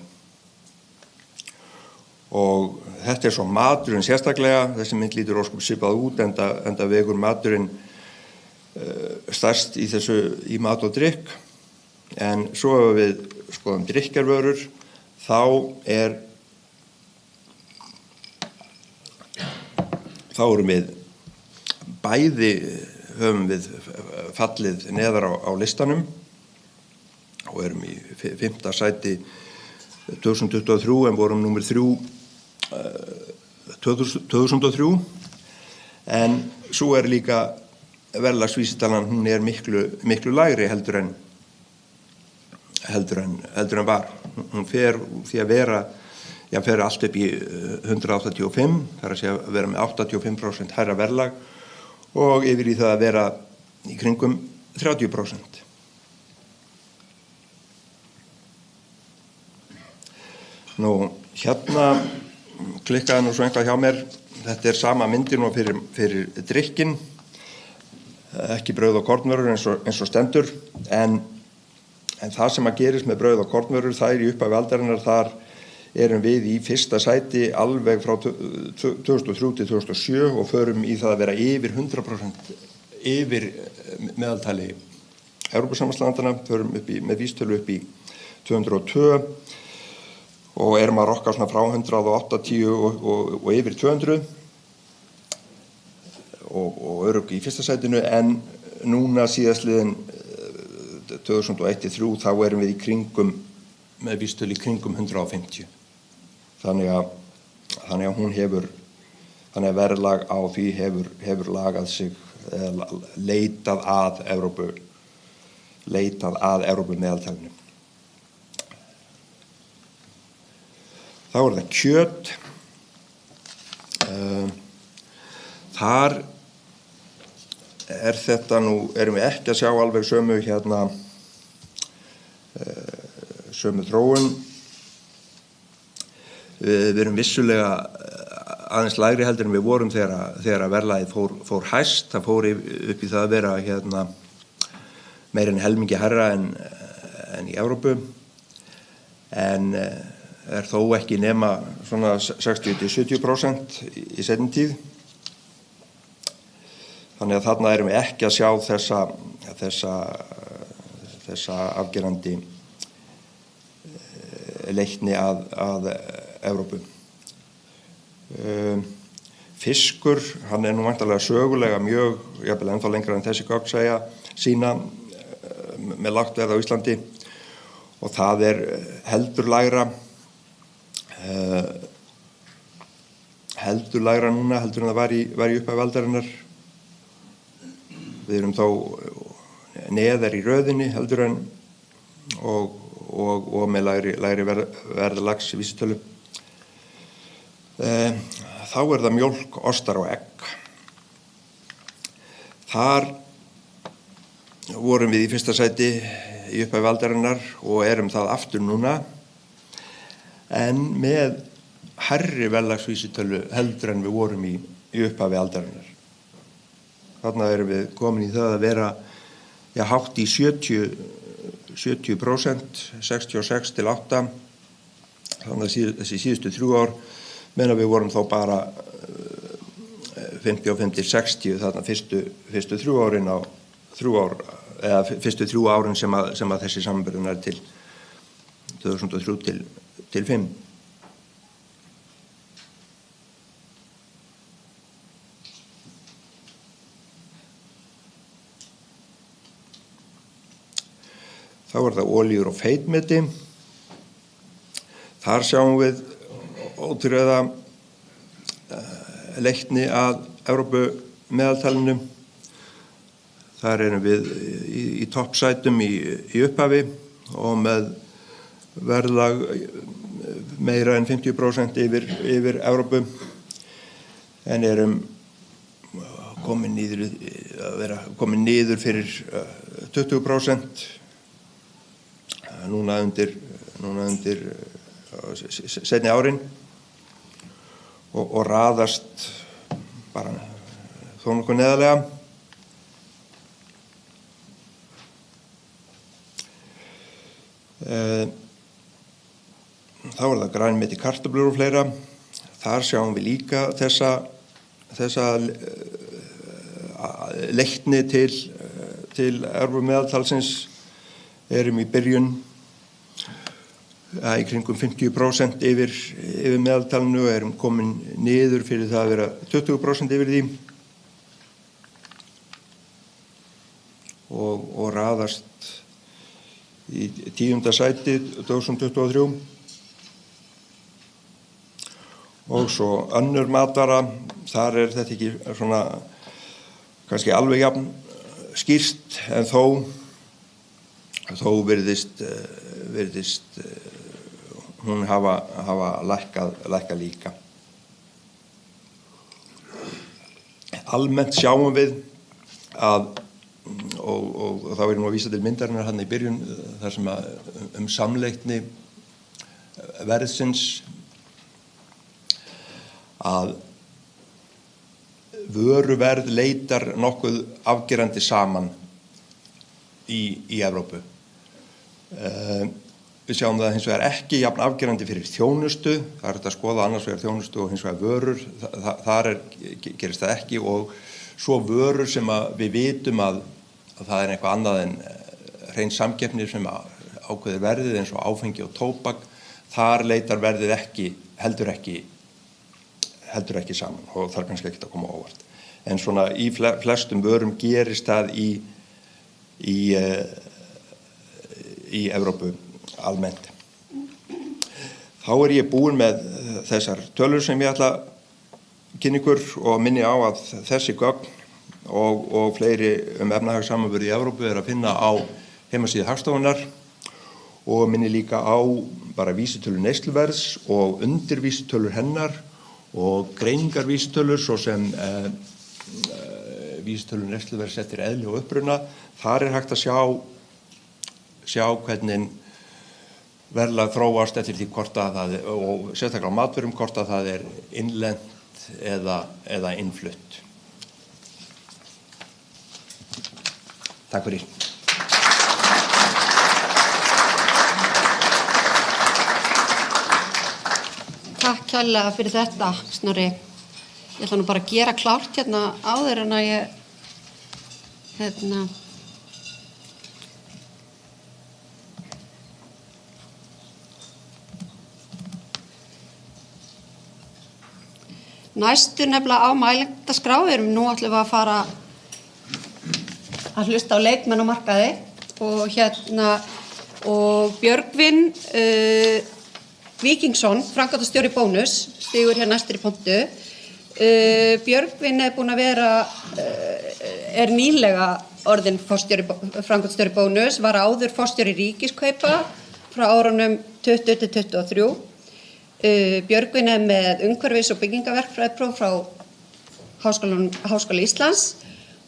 Og þetta svo maturinn sérstaklega, þessi mynd lítur ósköp svipað út, enda vegur maturinn stærst í mat og drykk. En svo ef við skoðum drykkjarvörur, þá erum við bæði höfum við fallið neðar á listanum og erum í 5. sæti 2023 en vorum númer 3 2003, en svo líka verðlagsvísitalan, hún miklu lægri heldur en var. Hún fer því að vera, fer allt upp í 185, þar að segja að vera með 85% hærra verðlag og yfir í það að vera í kringum 30%. Hérna klikkaði nú svo eitthvað hjá mér. Þetta sama myndin og fyrir drykkin, ekki brauð og kornvörur eins og stendur, en það sem að gerist með brauð og kornvörur, það í upphafi aldarinnar, þar erum við í fyrsta sæti alveg frá 2003 til 2007 og förum í það að vera yfir 100% yfir meðaltali Evrópusambandslandana, förum með vísitölu upp í 202 og erum að rokka svona frá 180 og yfir 200 og örugg í fyrsta sætinu, en núna síðastliðin 2001-2003 þá erum við í kringum, með vísitölu í kringum 150. Þannig að hún hefur, þannig að verðlag á því hefur lagað sig, leitað að Evrópu meðaltalinu. Þá það kjöt. Þar þetta nú, erum við ekki að sjá alveg sömu þróun. Við erum vissulega aðeins lægri heldur en við vorum þegar verðlagið fór hæst. Það fór upp í það að vera meira en helmingi hærra en í Evrópu, en þó ekki nema svona 60-70% í seinni tíð. Þannig að þarna erum við ekki að sjá þessa afgerandi leikni að Evrópu. Fiskur, hann nú væntanlega sögulega mjög, jafnvel ennþá lengra en þessi gögn sína með lágt verð á Íslandi, og það heldur lægra núna heldur en það var í upphafi aldarinnar. Við erum þó neðar í röðinni heldur en og með lægri verðlags vísitölu. Þá það mjólk, ostar og egg. Þar vorum við í fyrsta sæti í upphafi aldarinnar og erum það aftur núna, en með hærri verðlagsvísitölu heldur en við vorum í upphafi aldarinnar. Þarna erum við komin í það að vera hátt í 70%, 66-8, þannig að þessi síðustu 3 ár, meðan við vorum þá bara 55-60 þarna fyrstu 3 árin á 3 ár, eða fyrstu 3 árin sem að þessi samanburður til 2003 til 5. Þá það olíur og feitmeti. Þar sjáum við ótrúlega leikni að Evrópu meðaltalinu. Þar erum við í toppsætum í upphafi og með verðlag meira en 50% yfir Evrópu, en erum komin niður fyrir 20%. Núna undir seinni árin og raðast bara þó nokkuð neðarlega. Þá það grænmeti, kartöflur og fleira. Þar sjáum við líka þessa leikni til Evrópu meðaltalsins. Erum í byrjun í kringum 50% yfir meðaltalinu og erum komin niður fyrir það að vera 20% yfir því og raðast í 10. sæti 2023. Og svo önnur matvara, þar þetta ekki svona kannski alveg jafn skýrt, en þó virðist hún hafa lækkað líka. Almennt sjáum við að, og þá nú að vísa til myndarinnar hann í byrjun, þar sem að samleikni verðsins að vöruverð leitar nokkuð afgerandi saman í Evrópu. Við sjáum það hins vegar ekki jafn afgerandi fyrir þjónustu, það hægt að skoða annars vegar þjónustu og hins vegar vörur, þar gerist það ekki, og svo vörur sem við vitum að það eitthvað annað en hrein samkeppni sem ákveðir verðið eins og áfengi og tóbak, þar leitar verðið heldur ekki saman og þarf kannski ekki að koma á óvart. En svona í flestum vörum gerist það í Evrópu almennt. Þá ég búinn með þessar tölur sem ég ætla að kynna ykkur og minni á að þessi gögn og fleiri efnahagssamanburð í Evrópu að finna á heimasíðu Hagstofunnar, og minni líka á bara vísitölur neysluverðs og undirvísitölur hennar og greiningarvísitölur svo sem vísitölur neysluverðs eftir eðli og uppruna. Þar hægt að sjá hvernig verðlag þróast eftir því hvort að það, og sérstaklega á matvörum, hvort að það innlent eða innflutt. Takk fyrir. Takk kærlega fyrir þetta, Snorri. Ég ætla nú bara að gera klárt hérna áður en að ég næstu nefnilega á mælendaskrá nú ætlum við að fara að hlusta á leikmenn á markaði og Björgvin Víkingsson, framkvæmdastjóri Bónus, stígur hér næstur í pontu. Björgvin búinn að vera, nýlega orðinn framkvæmdastjóri Bónus, var áður forstjóri Ríkiskaupa frá árunum 20 til 23. Björgvin með umhverfis- og byggingaverkfræðipróf frá Háskóla Íslands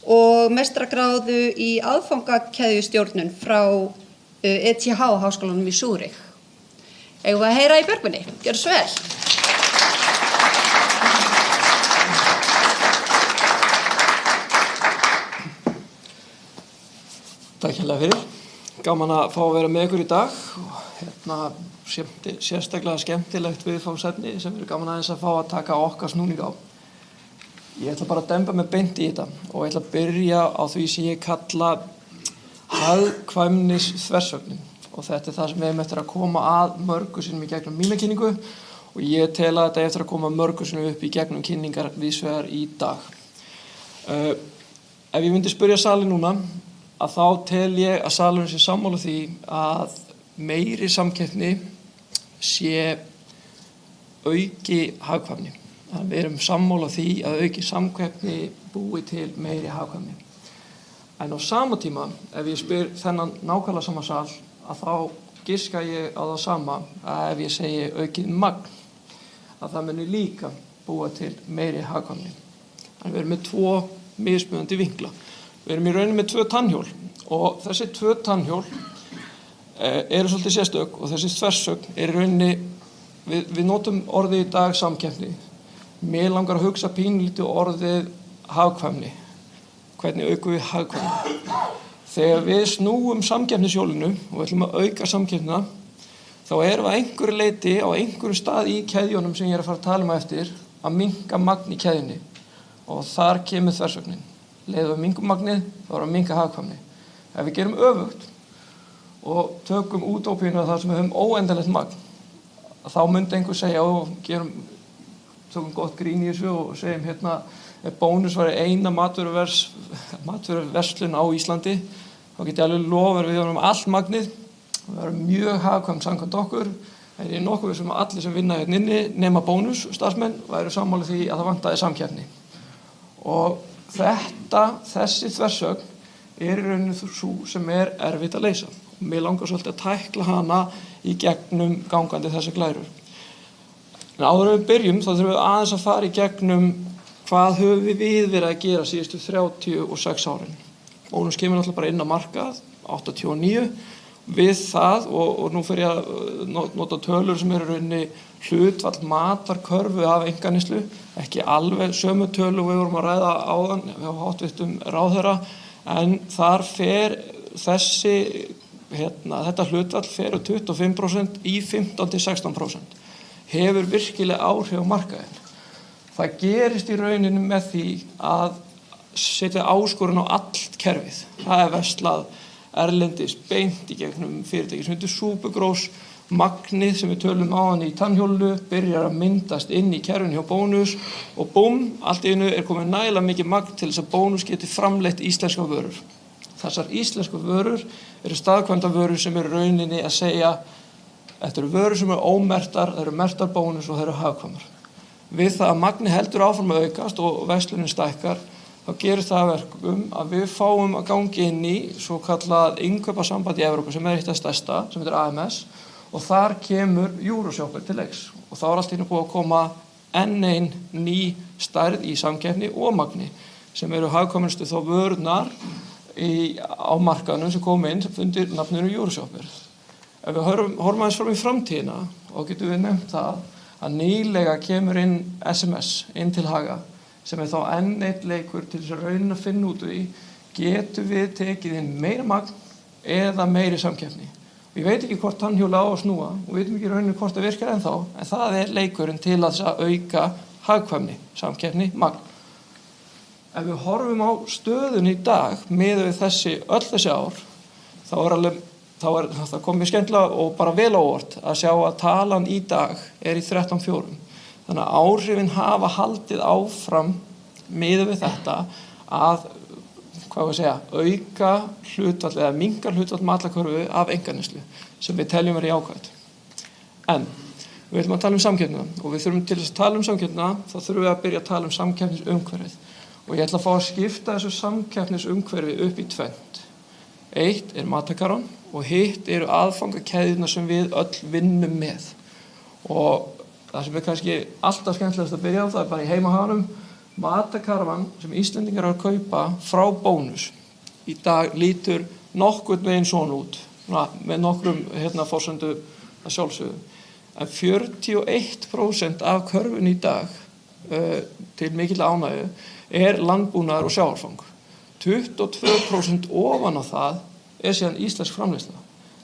og meistaragráðu í aðfangakeðjustjórnun frá ETH Háskólanum í Zúrich. Eigum við að heyra í Björgvinni? Gjörðu svo vel. Takk hérlega fyrir. Gaman að fá að vera með ykkur í dag og sérstaklega skemmtilegt viðfangsefni sem gaman aðeins að fá að taka okkar snúning á. Ég ætla bara að demba mig beint í þetta og ég ætla að byrja á því sem ég kalla hagkvæmnisþversögnin. Og þetta það sem við eftir að koma að mörgu sinnum í gegnum mína kynningu og ég tel að þetta eftir að koma mörgu sinnum upp í gegnum kynningar víðsvegar í dag. Ef ég myndi spyrja salinn núna að þá tel ég að salurinn sé sammála því að meiri samkeppni sé auki hagkvæmni. Við erum sammála því að auki samkeppni búi til meiri hagkvæmni. En á sama tíma, ef ég spyr þennan nákvæmlega sama sal, að þá giska ég á það sama að ef ég segi aukið magn, að það muni líka búa til meiri hagkvæmni. En við erum með 2 mismunandi vinkla. Við erum í rauninni með 2 tannhjól og þessi 2 tannhjól eru svolítið sérstök og þessi þversögn í rauninni, við notum orðið í dag samkeppni. Mér langar að hugsa pínlítið orðið hagkvæmni. Hvernig aukum við hagkvæmni? Þegar við snúum samkeppnishjólinu og við ætlum að auka samkeppnina, þá erum við að einhverju leyti á einhverju stað í keðjunum sem ég að fara að tala um eftir að minnka magn í keðjunni og þar kemur þversögnin. Leiðum við minnkum magnið, þá erum við að minnka hagkvæmni. Ef við gerum öfugt og tökum útópíuna þar sem við höfum óendanlegt magn, þá myndi einhver segja tökum gott grín í þessu og segjum ef Bónus var eina matvöruverslun á Íslandi, þá get ég alveg lofa við erum allt magnið, við erum mjög hagkvæmt samkvæmt okkur, en ég nokkuð sem allir sem vinna hérna inni nema Bónus starfsmenn væru sammála því að það vantaði samkeppni. Og þessi þversögn í rauninni sú sem erfitt að leysa. Og mér langar svolítið að tækla hana í gegnum gangandi þessar glærur. En áður en við byrjum þá þurfum við aðeins að fara í gegnum hvað höfum við verið að gera síðustu 36 árin. Bónus kemur náttúrulega bara inn á markað 89 við það og nú fer ég að nota tölur sem eru rauninni hlutfall matarkörfu af einkaneyslu, ekki alveg sömu tölu við vorum að ræða áðan hjá háttvirtum ráðherra, en þar fer þetta hlutfall fer úr 25% í 15-16%. Hefur virkilega áhrif á markaðinn. Það gerist í rauninni með því að setja áskorun á allt kerfið. Það verslað erlendis beint í gegnum fyrirtæki sem heitir Súpugrós, magnið sem við tölum á hann í tannhjólu byrjar að myndast inn í kerfinu hjá Bónus og búm, allt í einu komið nægilega mikið magn til þess að Bónus geti framleitt íslenska vörur. Þessar íslensku vörur eru staðkvæmdavörur sem eru rauninni að segja þetta eru vörur sem eru ómertar, það eru mertar Bónus og það eru hagkvæmar. Við það að magni heldur áfram að aukast og verslunin stækkar, þá gerir það verkum að við fáum að gangi inn í svo kallað innkaupasamband í Evrópu sem eitt af stærsta, sem heitir AMS, og þar kemur Euroshopper til leiks og þá allt í einu búið að koma enn ein ný stærð í samkeppni og magni sem eru hagkvæmustu þá vörurnar á markaðnum sem kom inn undir nafninu Euroshopper. Ef við horfum aðeins fram í framtíðina og getum við nefnt það að nýlega kemur inn SMS inn til Haga sem þá enn eitt leikur til þess að raunin að finna út í getum við tekið inn meira magn eða meiri samkeppni. Við veit ekki hvort tannhjóla á að snúa og við veitum ekki rauninni hvort það virkar ennþá, en það leikurinn til að auka hagkvæmni, samkeppni, magn. Ef við horfum á stöðun í dag miðað við öll þessi ár, þá kom mér skemmtilega og bara vel á óvart að sjá að talan í dag í 13,4. Þannig að áhrifin hafa haldið áfram miðað við þetta að auka hlutfall eða minnka hlutfall matarkörfu af einkaneyslu sem við teljum jákvætt. En við viljum að tala samkeppnina og við þurfum til þess að tala samkeppnina þá þurfum við að byrja að tala samkeppnisumhverfið og ég ætla að fá að skipta þessu samkeppnisumhverfi upp í tvennt. Eitt matarkarfan og hitt eru aðfangakeðjurnar sem við öll vinnum með og það sem kannski alltaf skemmtilegast að byrja á það bara í heimahaganum. Matarkarfan sem Íslendingar eru að kaupa frá Bónus í dag lítur nokkurn veginn svona út með nokkrum forsendu að sjálfsögðu. En 41% af körfun í dag til mikill ánægju landbúnaður og sjávarfang. 22% ofan á það síðan íslensk framleiðsla.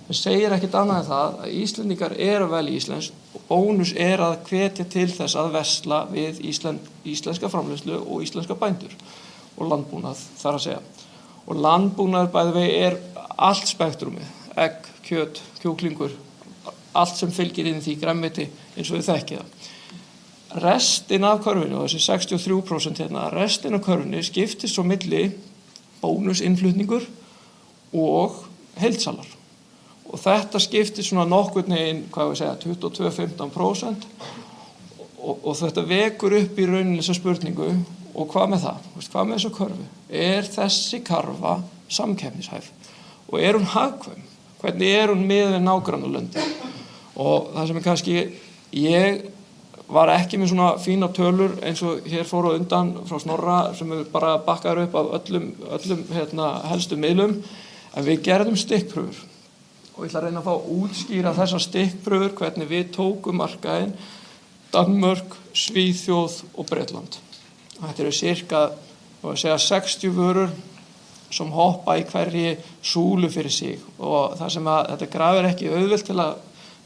Það segir ekkert annað en það að Íslendingar eru að velja íslensk og Bónus að hvetja til þess að versla við íslenska framleiðslu og íslenska bændur og landbúnað þar að segja. Og landbúnaður bæði vegi allt spektrumið, egg, kjöt, kjúklingur, allt sem fylgir inn í því grænmeti eins og við þekkið það. Restin af körfunni, og þessi 63% restin af körfunni skiptist svo milli bónusinnflutningur og heildsalar. Og þetta skiptist svona nokkurn veginn, 22-15% og þetta vekur upp í rauninni þessa spurningu og hvað með það? Hvað með þessa körfu? Þessi karfa samkeppnishæf? Og hún hagkvæm? Hvernig hún miðað við nágrannalöndin? Og það sem kannski, ég var ekki með svona fína tölur eins og hér fóru undan frá Snorra sem bara bakkaður upp af öllum helstu miðlum, en við gerðum stikkprufur. Og ég ætla að reyna að fá að útskýra þessar stikkprufur hvernig við tókum markaðinn Danmörk, Svíþjóð og Bretland. Þetta eru cirka 60 vörur sem hoppa í hverri súlu fyrir sig og það sem þetta graf ekki auðvelt til að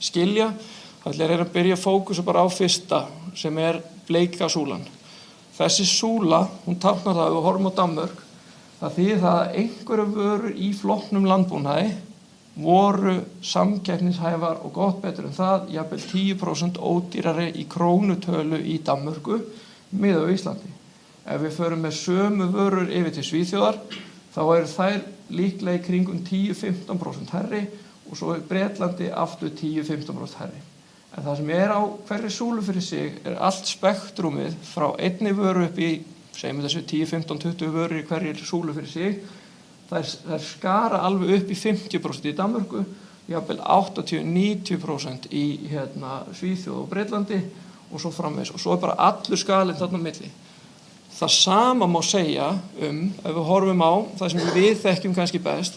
skilja, þá ætla ég að reyna að byrja að fókusa bara á fyrsta sem bleika súlan. Þessi súla, hún táknar það ef við horfum á Danmörk, það þýðir það að einhverju vörur í flokknum landbúnaði voru samkeppnishæfar og gott betur en það, jafnvel 10% ódýrari í krónutölu í Danmörku miðað við Íslandi. Ef við förum með sömu vörur yfir til Svíþjóðar, þá eru þær líklega í kringum 10-15% hærri og svo Bretlandi aftur 10-15% hærri. En það sem á hverri súlu fyrir sig allt spektrumið frá einni vöru upp í, segjum við þessu 10-15-20 vörur í hverri súlu fyrir sig, þær skara alveg upp í 50% í Danmörku, jafnvel 80-90% í Svíþjóð og Bretlandi og svo framvegis. Og svo bara allur skalinn þarna á milli. Það sama má segja ef við horfum á það sem við þekkjum kannski best,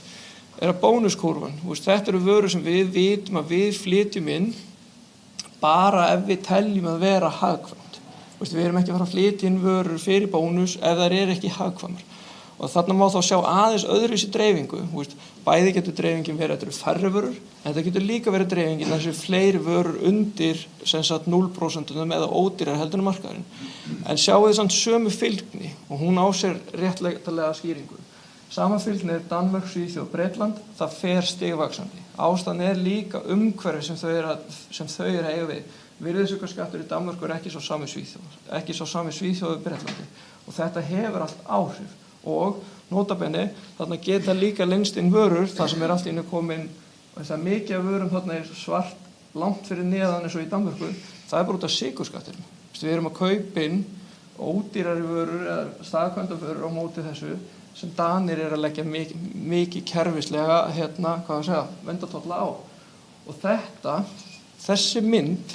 að bónuskúrfan, þetta eru vörur sem við vitum að við flytjum inn bara ef við teljum að vera hagkvæmt. Við erum ekki að fara að flytja inn vörur fyrir bónus ef þær eru ekki hagkvæmar. Og þarna má þá sjá aðeins öðruvísi dreifingu. Bæði getur dreifingin verið að þetta eru færri vörur, en þetta getur líka verið dreifingin að þessu fleiri vörur undir 0% eða ódýrar heldur en markaðurinn. En sjáu þið samt sömu fylgni og hún á sér réttlætanlega skýringu. Sama fylgni er Danmörk, Svíþjóð og Bretland, það fer stigvaxandi. Ástæðan líka umhverfi sem þau eru að eiga við. Virðisaukaskattur í Danmörku er ekki sá sami Svíþjóð og Bretlandi og þetta hefur allt áhrif. Og notabenni, þarna geta líka lengst inn vörur, það sem allt í einu komin, það mikið af vörum þarna svart langt fyrir neðan eins og í Danmörku, það bara út af sykurskattinum. Við erum að kaupa inn ódýrari vörur eða staðkvæmda vörur á móti þessu sem Danir að leggja mikið kerfislega, verndartolla á. Og þessi mynd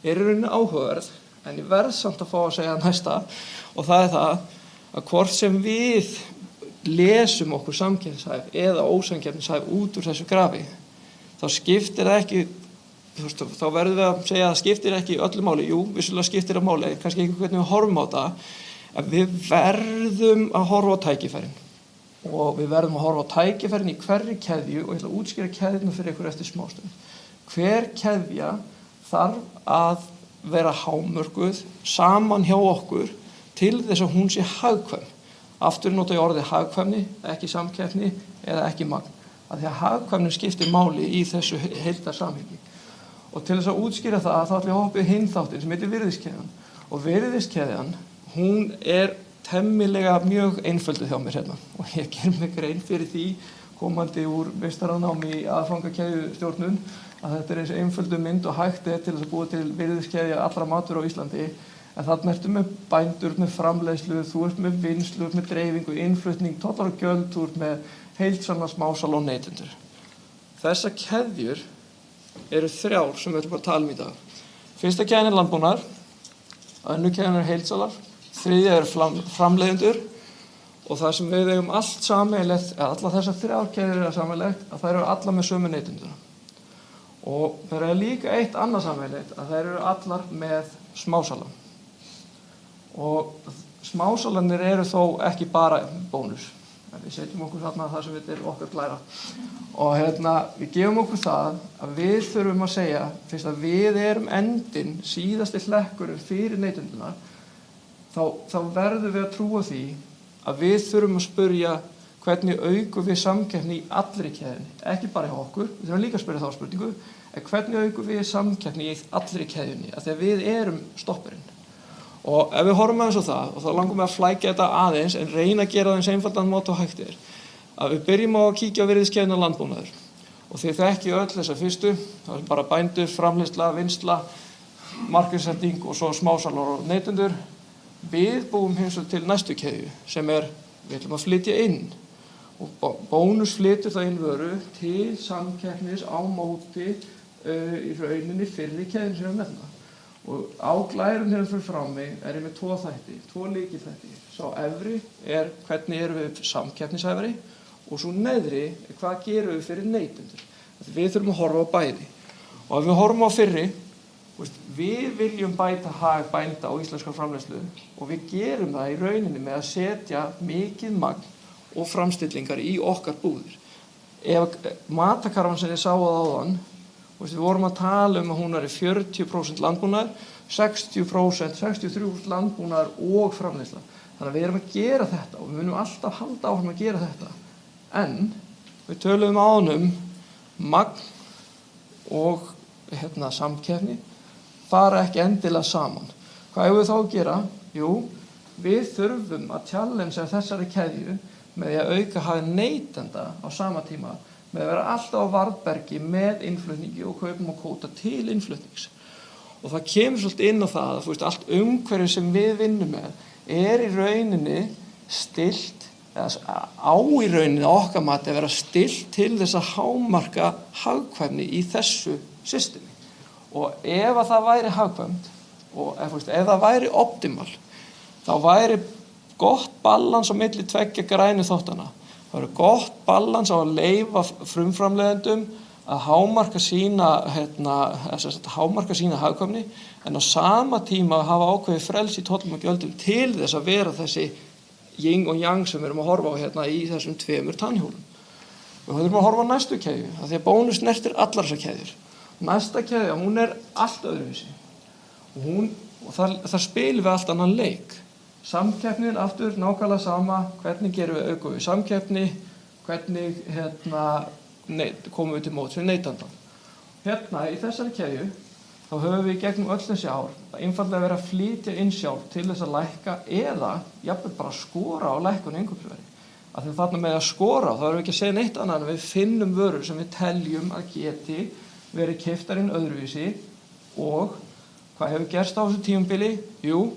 í rauninni áhugaverð, en ég verð samt að fá að segja næsta, og það það að hvort sem við lesum okkur samkeppnishæf eða ósamkeppnishæf út úr þessu grafi, þá skiptir það ekki, þá verðum við að segja að það skiptir ekki öllu máli. Jú, vissulega skiptir það máli, kannski ekki hvernig við horfum á það, en við verðum að horfa á tækifærin. Og við verðum að horfa á tækifærin í hverri keðju, og ég ætla að útskýra keðjuna fyrir ykkur eftir smástund. Hver keðja þarf að vera hámörkuð saman hjá okkur til þess að hún sé hagkvæm. Aftur nota ég orðið hagkvæmni, ekki samkeppni eða ekki magn. Af því að hagkvæmni skiptir máli í þessu heildarsamhengi. Og til þess að útskýra það, þá ætlum ég að hoppa í hinn þáttinn sem heitir virðiskeðjan. Og virðiskeðjan, hún er temmilega mjög einfölduð hjá mér hérna. Og ég ger mig grein fyrir því, komandi úr meistaranámi í aðfangakeðjustjórnun, að þetta er eins einföldu mynd og hægt til þess að búa til virðiskeðja allra matvöru á Íslandi. En þarna ertu með bændur, með framleiðslu, þú ert með vinnslu, með dreifingu, innflutning, tollar og gjöld, þú ert með heildsala, smásala og neytendur. Þessar keðjur eru 3 sem við ætlum að tala í dag. Fyrsta keðjan er landbúnaður, önnur keðjan er heildsalar, þriðja er framleiðendur og það sem við eigum allt sameiginlegt, allar þessar 3 keðjur eru sameiginlegt, að þær eru allar með sömu neytendur. Og það er líka eitt annað sameiginlegt, að þær eru allar með smásala. Og smásalarnir eru þó ekki bara bónus. Við setjum okkur þarna það sem þetta er okkar glæra. Og við gefum okkur það að við þurfum að segja, fyrst að við erum endinn, síðasti hlekkurinn fyrir neytenduna, þá verðum við að trúa því að við þurfum að spyrja hvernig aukum við samkeppni í allri keðjunni. Ekki bara hjá okkur, við þurfum líka að spyrja þá spurningu, en hvernig aukum við samkeppni í allri keðjunni, af því að við erum stoppurinn. Og ef við horfum aðeins á það, og þá langum við að flækja þetta aðeins, en reyna að gera það eins einfaldan mót og hægt er, að við byrjum á að kíkja á virðiskeðjuna landbúnaður. Og þið þekkið öll þessa fyrstu, það er bara bændur, framleiðsla, vinnsla, markaðssetning og svo smásalar og neytendur. Við búum hins vegar til næstu keðju, sem við ætlum að flytja inn. Og bónus flytur það inn vöru til samkeppnis á móti í rauninni fyrri keðjun sem við nefna. Og á glærun hérna fyrir frá mig er ég með 2 þætti, 2 lykilþætti. Sá efri er hvernig erum við samkeppnishæfari og svo neðri er hvað gerum við fyrir neytendur. Við þurfum að horfa á bæði. Og ef við horfum á fyrri, við viljum bæta hag bænda á íslenskar framleiðslu og við gerum það í rauninni með að setja mikið magn og framstillingar í okkar búðir. Ef matakarfan sem ég sá áðan, við vorum að tala að hún er 40% landbúnaður, 60%, 63% landbúnaður og framleiðsla. Þannig að við erum að gera þetta og við munum alltaf halda áfram að gera þetta. En við töluðum áðan magn og samkeppni fara ekki endilega saman. Hvað eigum við þá að gera? Jú, við þurfum að challengea þessari keðju með því að auka hag neytenda á sama tíma, með að vera alltaf á varðbergi með innflutningi og kaupum og kvóta til innflutnings. Og það kemur svolítið inn á það að allt umhverfi sem við vinnum með er í rauninni stilt, eða á í rauninni okkar mati að vera stilt til þess að hámarka hagkvæmni í þessu systemi. Og ef að það væri hagkvæmt og ef það væri optimal, þá væri gott balans á milli 2 grænu þáttana. Það verður gott balans á að leyfa frumframleiðendum að hámarka sína hagkvæmni en á sama tíma að hafa ákveðið frelsi í tollum og gjöldum til þess að vera þessi yin og yang sem við erum að horfa á hérna í þessum 2 tannhjólum. Við höfum að horfa á næstu keðju, af því að bónus snertir allar þessar keðjur. Næsta keðja, hún er allt öðruvísi og það spilum við allt annan leik. Samkeppnin aftur nákvæmlega sama, hvernig gerum við aukum við samkeppni, hvernig komum við til móts við neytandann. Hérna í þessari keðju þá höfum við gegnum öll þessi ár einfaldlega verið að flytja inn sjálf til þess að lækka eða jafnvel bara skora á lækkun innkaupsverði. Af því þarna með að skora þá erum við ekki að segja neitt annað en við finnum vörur sem við teljum að geti verið keyptar inn öðruvísi og hvað hefur gerst á þessu tímabili? Jú,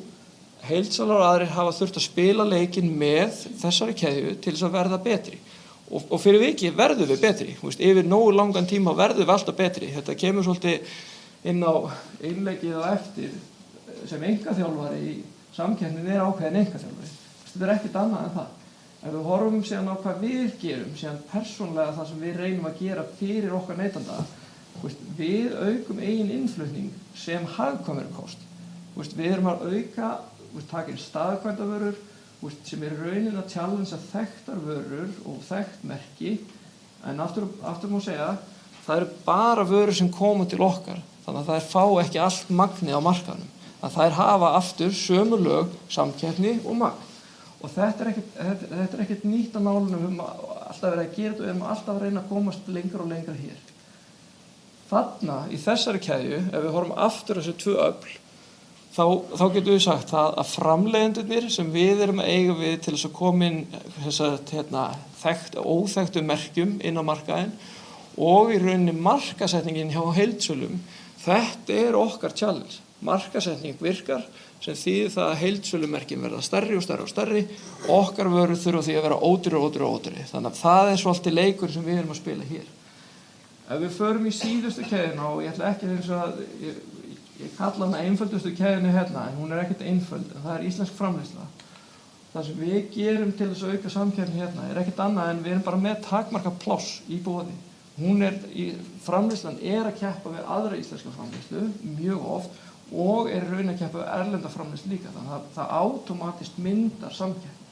heildsalar og aðrir hafa þurft að spila leikinn með þessari keðju til þess að verða betri. Og fyrir vikið verðum við betri. Yfir nógu langan tíma verðum við alltaf betri. Þetta kemur svolítið inn á innleggið á eftir sem einkaþjálfari í samkeppnin ákveðin einkaþjálfari. Þetta ekkert annað en það. Ef við horfum síðan á hvað við gerum, síðan persónlega það sem við reynum að gera fyrir okkar neytanda, við aukum eigin innflutning sem hagkvæmari kost. Við erum að auka, taka inn staðkvæmdavörur, sem raunin að challengea þekktar vörur og þekkt merki, en aftur má segja, það eru bara vörur sem koma til okkar, þannig að þær fá ekki allt magnið á markaðnum. Þær hafa aftur sömu lög, samkeppni og magn. Og þetta er ekkert nýtt að nálunum, við höfum alltaf verið að gera þetta og við höfum alltaf að reyna að komast lengra og lengra hér. Þarna, í þessari keðju, ef við horfum aftur þessu 2 öfl, þá getum við sagt að framleiðendurnir sem við erum að eiga við til þess að koma inn óþekktu merkjum inn á markaðinn og í rauninni markasetningin hjá heildsölum, þetta okkar challenge. Markasetning virkar sem þýðir það að heildsölumerkin verða stærri og stærri og stærri, okkar vörur þurfa því að vera ódýrari. Þannig að það svolítið leikur sem við erum að spila hér. Ef við förum í síðustu keðjuna og ég ætla ekki eins og að ég kalla hana einföldustu keðjunni hérna, en hún einföld, en það íslensk framleiðsla. Það sem við gerum til þess að auka samkeppni hérna ekkert annað en við erum bara með takmarka pláss í boði. Framleiðslan að keppa við aðra íslenska framleiðslu mjög oft og raun að keppa við erlenda framleiðslu líka, þannig að það átómatist myndar samkeppni.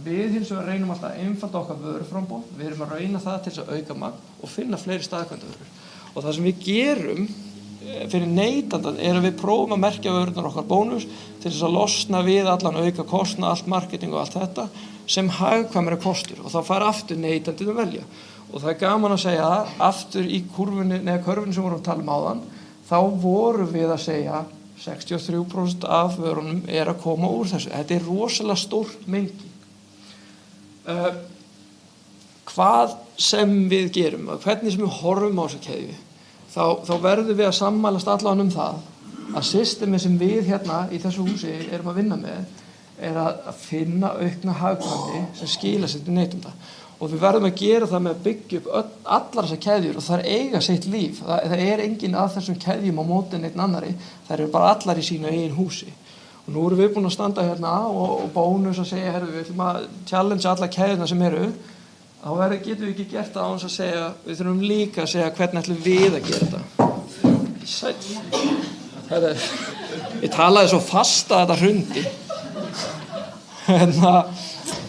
Við hins vegar reynum alltaf að einfalda okkar vöruframboð, við erum að reyna það til þess að auka magn og finna fleiri staðkvæmdavörur. Og það sem við gerum fyrir neytandann að við prófum að merkja vörurnar okkar bónus til þess að losna við allan auka kostnað, allt marketing og allt þetta sem hagkvæmari kostur og þá fær aftur neytandinn að velja. Og það gaman að segja að aftur í körfunni sem vorum að tala áðan, þá vorum við að segja 63% af vörunum að koma úr þessu. Þetta rosalega stórt mengi. Hvað sem við gerum, hvernig sem við horfum á þessa keðju, þá verðum við að sammælast allan það að systemi sem við hérna í þessu húsi erum að vinna með að finna aukna hagkvæmni sem skila sér til neytenda. Og við verðum að gera það með að byggja upp allar þessar keðjur og það eiga sitt líf. Það engin að þessum keðjum á móti neitt annari, það eru bara allar í sínu eigin húsi. Og nú erum við búin að standa hérna og bónus að segja, við ætlum að challenge alla keðjuna sem þá getum við ekki gert það án þess að segja, við þurfum líka að segja hvernig ætlum við að gera þetta. Sæll. Ég talaði svo fast að þetta hrundi.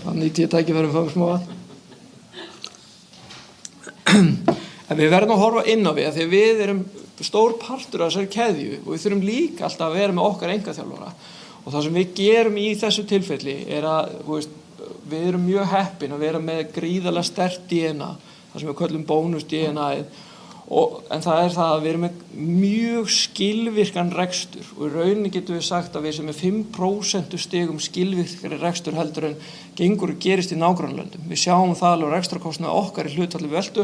Þannig ég tæki verið að fá smá vatn. En við verðum að horfa inn á við, því við erum stór partur af þessari keðju og við þurfum líka alltaf að vera með okkar einkaþjálfara. Og það sem við gerum í þessu tilfelli að við erum mjög heppin að vera með gríðarlega sterkt DNA, það sem við köllum bónus DNA-ið, en það það að við erum með mjög skilvirkan rekstur og í rauninni getum við sagt að við sem 5% stigum skilvirkari rekstur heldur en gengur og gerist í nágrannalöndum. Við sjáum það alveg rekstrarkostnaði okkar í hlutfalli við veltu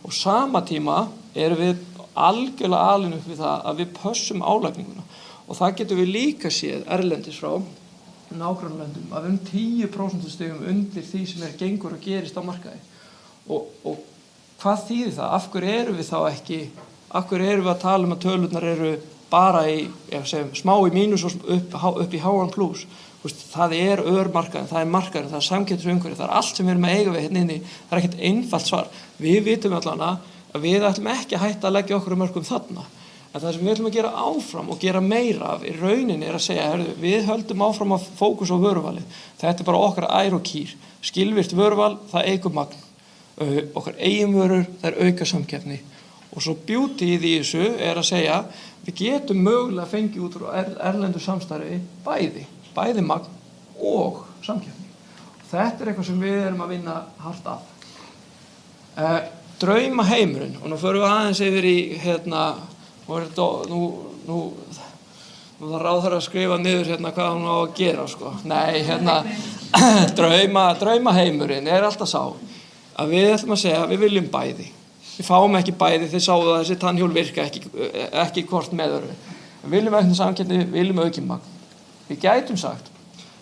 og sama tíma erum við algjörlega alin upp við það að við pössum álagninguna og það getum við líka séð erlendis frá nágrannalöndum að 10% stigum undir því sem gengur og gerist á markaði og hvað þýðir það? Af hverju erum við þá ekki, af hverju erum við að tala að tölurnar bara smá í mínus og upp í háan plús. Það örmarkaðin, það markaðin, það samkeppnisumhverfi, það allt sem við erum að eiga við hérna inni, það ekkert einfalt svar. Við vitum allan að við ætlum ekki að hætta að leggja okkur mörkum þarna. En það sem við ætlum að gera áfram og gera meira af í rauninni að segja, við höldum áfram að fókus á vöruvalið. Þetta bara okkar ær og kýr. Skilvirkt vöruval, það eykur magn. Okkar eigin vörur, það auka samkeppni. Og svo beauty í þessu að segja, við getum mögulega fengið út úr erlendu samstarfi bæði magn og samkeppni. Þetta eitthvað sem við erum að vinna hart af. Draumaheimurinn, og nú förum við aðeins yfir í nú það ráðherra að skrifa niður hvað hún á að gera sko. Nei, draumaheimurinn alltaf sá að við ætlum að segja að við viljum bæði. Við fáum ekki bæði, þið sáðu að þessi tannhjól virka ekki hvort með öðru. Við viljum aukna samkeppni, við viljum aukið magn. Við gætum sagt,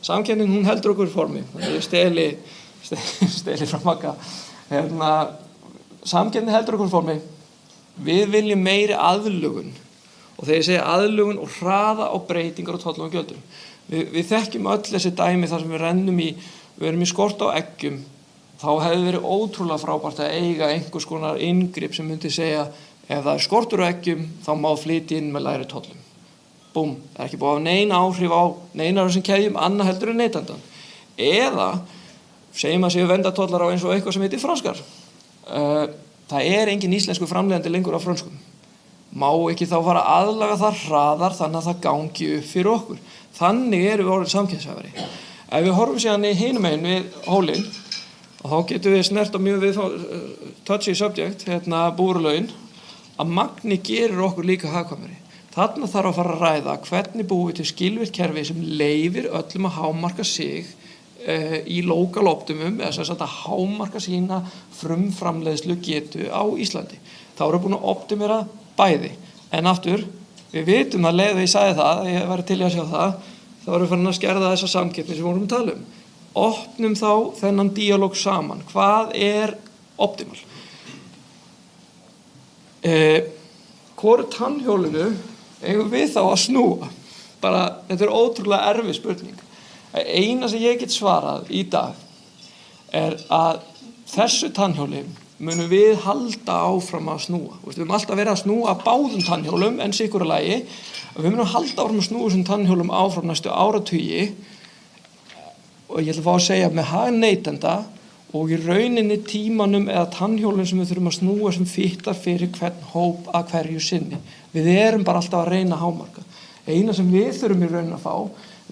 samkeppnin hún heldur okkur í formi. Ég steli frá Magga. Samkeppni heldur okkur í formi. Við viljum meiri aðlögun. Og þegar ég segja aðlögun og hraða á breytingar og tollum og gjöldum. Við þekkjum öll þessi dæmi þar sem við erum í skort á eggjum. Þá hefði verið ótrúlega frábært að eiga einhvers konar inngrip sem myndi segja ef það skortur á eggjum þá má flytja inn með lægri tollum. Búm, það ekki búið að nein áhrif á neinar þessum keðjum annað heldur en neytandann. Eða segjum að séu vendatollar á eins og eitthvað sem heitir franskar. Það engin íslensku framleiðandi lengur á frönskum. Má ekki þá fara að aðlaga það hraðar þannig að það gangi upp fyrir okkur. Þannig erum við orðin samkeppnishæfari. Ef við horfum síðan í hinum megin við hólinn, og þá getum við snert á mjög touchy subject, búrlaun, að magni gerir okkur líka hagkvæmari. Þarna þarf að fara að ræða hvernig búum við til skilvirkt kerfi sem leyfir öllum að hámarka sig í local optimum, eða sem sagt að hámarka sína frumframleiðslu getu á Íslandi. Þá erum við búin að optimera bæði. En aftur, við vitum að leið ég sagði það, ég væri til í að sjá það, þá erum við farin að skerða þessa samkeppni sem við vorum að tala um. Opnum þá þennan díalóg saman. Hvað optimal? Hvoru tannhjólinu eigum við þá að snúa? Þetta ótrúlega erfið spurning. Eina sem ég get svarað í dag að þessu tannhjóli munum við halda áfram að snúa. Við höfum alltaf verið að snúa báðum tannhjólum en sikura lagi. Við munum halda áfram að snúa þessum tannhjólum áfram næstu áratugi. Og ég ætla að fá að segja með hag neytenda og í rauninni tímanum eða tannhjólinn sem við þurfum að snúa sem fittar fyrir hvern hóp að hverju sinni. Við erum bara alltaf að reyna að hámarka. Eina sem við þurfum í rauninni að fá,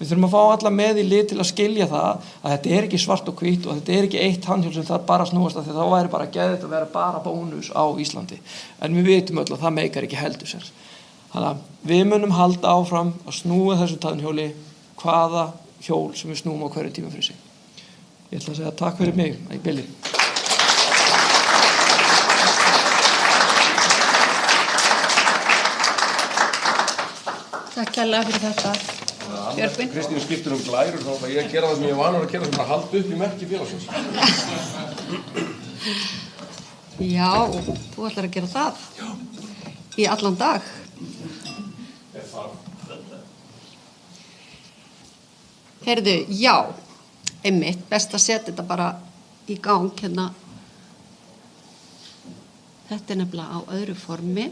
við þurfum að fá alla með í lið til að skilja það að þetta ekki svart og hvítt og þetta ekki eitt tannhjól sem það bara snúast af því þá væri bara geðið að vera bara bónus á Íslandi. En við vitum öll að það meikar ekki heldur sér. Þannig að við munum halda áfram að snúa þessu tannhjóli hvaða hjól sem við snúum á hverju tíma fyrir sig. Ég ætla að segja takk fyrir mig í bili. Takk kærlega fyrir þetta, Björgvin. Kristín skiptir glærur, þá ætla ég að gera það sem ég vanur að gera sem að halda upp í merki félagsins. Já, þú ætlar að gera það. Já. Í allan dag. Heyrðu, já, einmitt, best að setja þetta bara í gang hérna. Þetta nefnilega á öðru formi.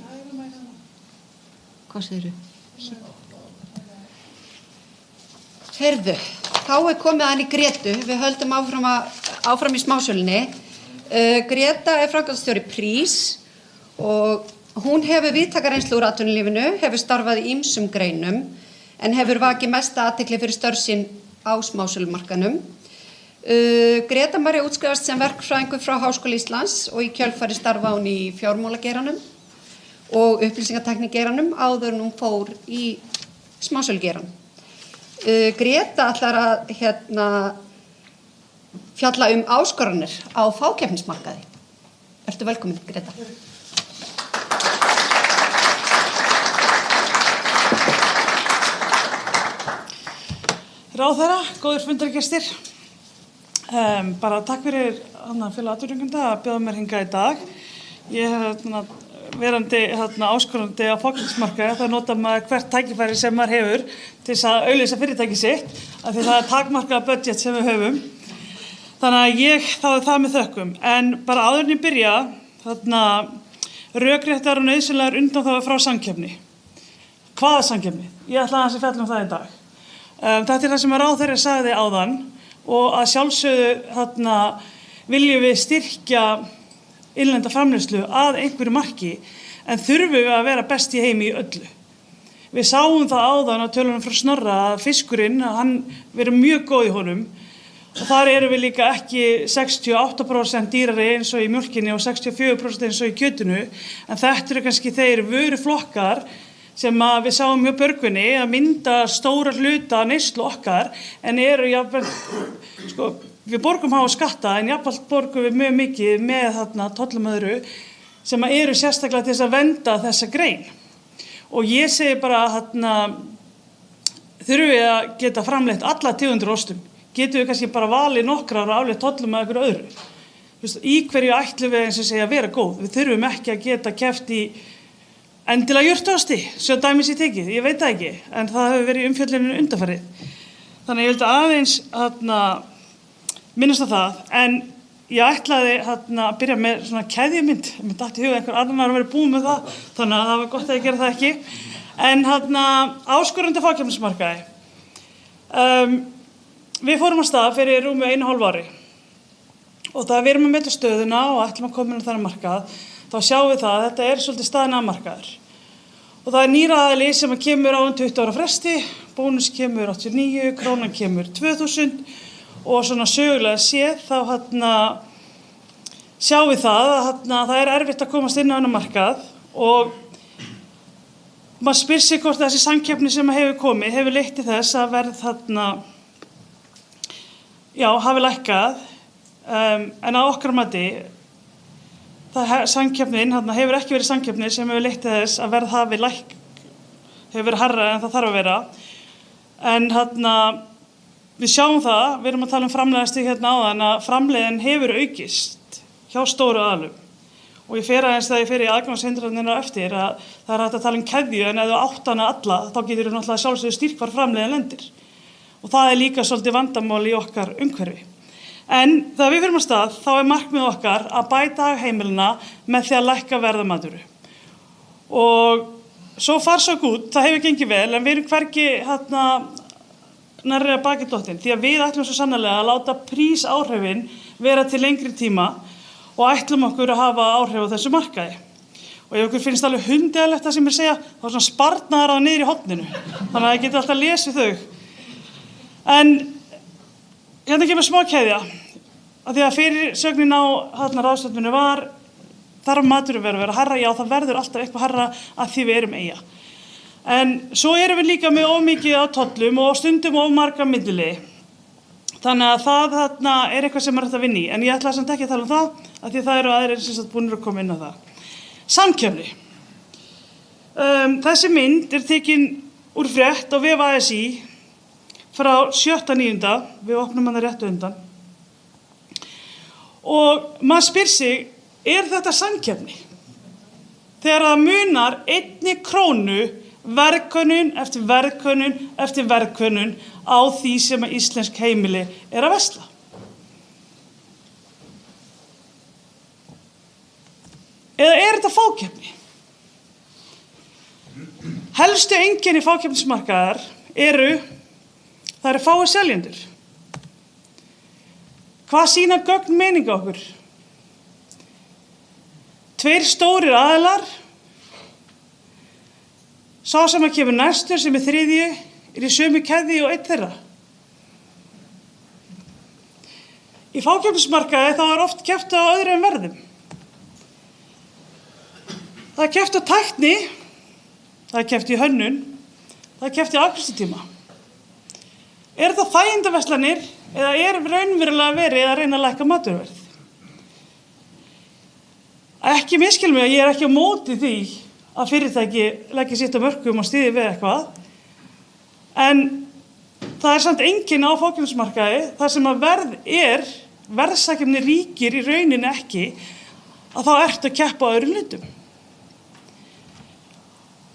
Hvað segirðu? Heyrðu, þá komið hann í Gretu. Við höldum áfram í smásölunni. Greta framkvæmdastjóri Prís og hún hefur víðtæka reynslu úr atvinnulífinu, hefur starfað í ýmsum greinum en hefur vakið mesta athygli fyrir störf sín á smásölumarkaðnum. Greta María útskrifast sem verkfræðingur frá Háskóla Íslands og í kjölfari starfa hún í fjármálageiranum og upplýsingatæknigeiranum áður en hún fór í smásölugeirann. Greta ætlar að fjalla áskoranir á fákeppnismarkaði. Ertu velkomin, Greta. Ráðherra, góðir fundargestir. Bara takk fyrir félag atvinnurekenda að bjóða mér hingað í dag. Ég hef verandi áskorandi á fákeppnismarkaði þá notar maður hvert tækifæri sem maður hefur til þess að auglýsa fyrirtæki sitt af því það er takmarkað budget sem við höfum. Þannig að ég þáði það með þökkum. En bara áður en ég byrja, rökréttar og nauðsynlegar undanþágur frá samkeppni. Hvaða samkeppni? Ég ætla aðeins að fjalla það í dag. Þetta er það sem ráðherra sagði áðan og að sjálfsögðu viljum við styrkja innlenda framleiðslu að einhverju marki en þurfum við að vera best í heimi í öllu. Við sáum það áðan á tölunum frá Snorra að fiskurinn, hann verið mjög góð í honum og þar erum við líka ekki 68% dýrari eins og í mjólkinni og 64% eins og í kjötinu en þetta eru kannski þeir vöruflokkar sem að við sáum mjög börgunni að mynda stóra hluta neyslu okkar en eru jafnvel, við borgum hafa skatta en jafnvel borgum við mjög mikið með tollum öðru sem eru sérstaklega til þess að vernda þessa grein. Og ég segi bara þurfum við að geta framleitt alla tegundir ostum. Getum við kannski bara valið nokkrar og afleitt tollum með einhverju öðru. Í hverju ætlum við eins og segja að vera góð. Við þurfum ekki að geta keppt í endilega jurtaosti, svo dæmis í tekið, ég veit það ekki, en það hefur verið í umfjölluninu undanfarið. Þannig ég vildi aðeins minnast á það, en ég ætlaði að byrja með svona keðjumynd, mér datt í huga einhver annar að vera búin með það, þannig að það var gott að ég gera það ekki. En áskorandi fákeppnismarkaði. Við fórum á stað fyrir rúmu 1,5 ári og það við erum að meta stöðuna og ætlum að koma inn á þannig markað, þá sjáum við það að þetta er svolítið staðinn markaður. Og það er nýr aðili sem kemur á 20 ára fresti, bónus kemur 89, krónan kemur 2000 og svona sögulega séð þá sjáum við það að það er erfitt að komast inn á þennan markað og maður spyr sig hvort þessi samkeppni sem hefur komið hefur leitt til þess að verð hafi lækkað en á okkar mati samkeppnin hefur ekki verið samkeppni sem hefur leitt til þess að verð hefur verið hærra en það þarf að vera en við sjáum það, við erum að tala framleiðstig áðan að framleiðin hefur aukist hjá stóru aðilum og ég fer aðeins þegar ég fer í aðgangshindranirnar á eftir að það er hægt að tala keðju en ef þú átt hana alla þá getur þú náttúrulega sjálfsögðu stýrt hvar framleiðin lendir og það er líka svolítið vandamál í okkar umhverfi. En þegar við fyrir á stað þá er markmið okkar að bæta heimilina með því að lækka verð á matvöru. Og svo farsók út, það hefur gengið vel en við erum hvergi nærri að baki dottin því að við ætlum svo sannarlega að láta prísáhrifin vera til lengri tíma og ætlum okkur að hafa áhrif á þessu markaði. Og ef ykkur finnst alveg hundeðalegt það sem ég segja, þá er svona sparnaðar á niður í horninu. Þannig að ég geti alltaf lesið þau. En hérna kemur smá keðja. Að því að fyrir sögnin á ráðstefnunni var þarf maturinn verður að vera hærra, já það verður alltaf eitthvað hærra að því við erum eyja. En svo erum við líka með of mikið á tollum og stundum of marga milliliði. Þannig að það er eitthvað sem er hægt að vinna í. En ég ætla samt ekki að tala um það, af því það eru aðrir sem búnir að koma inn á það. Samkeppni. Þessi mynd er tekin úr frétt á vef ASÍ frá 7.9. Við opnum hana rétt undan. Og maður spyr sig, er þetta samkeppni? Þegar það munar 1 krónu verðkönnun eftir verðkönnun eftir verðkönnun á því sem að íslensk heimili er að versla. Eða er þetta fákeppni? Helstu einkenni fákeppnismarkaðar það eru fáir seljendur. Hvað sýna gögn meininga okkur? 2 stórir aðilar, sá sem að kemur næstur sem er 3. er í sömu keðju og 1 þeirra. Í fákeppnismarkaði þá er oft keppt á öðrum verðum. Það er keppt á tækni, það er keppt í hönnun, það er keppt í afgreiðslutíma. Er þetta þægindaverslanir eða er raunverulega verið að reyna að lækka matvöruverð? Ekki misskilja mig að ég er ekki á móti því að fyrirtæki leggja sitt á mörkum og styðji við eitthvað. En það er samt enginn á fákeppnismarkaði þar sem að verðsakefni ríkir í rauninni ekki að þá ertu að keppa á öðrum hlutum.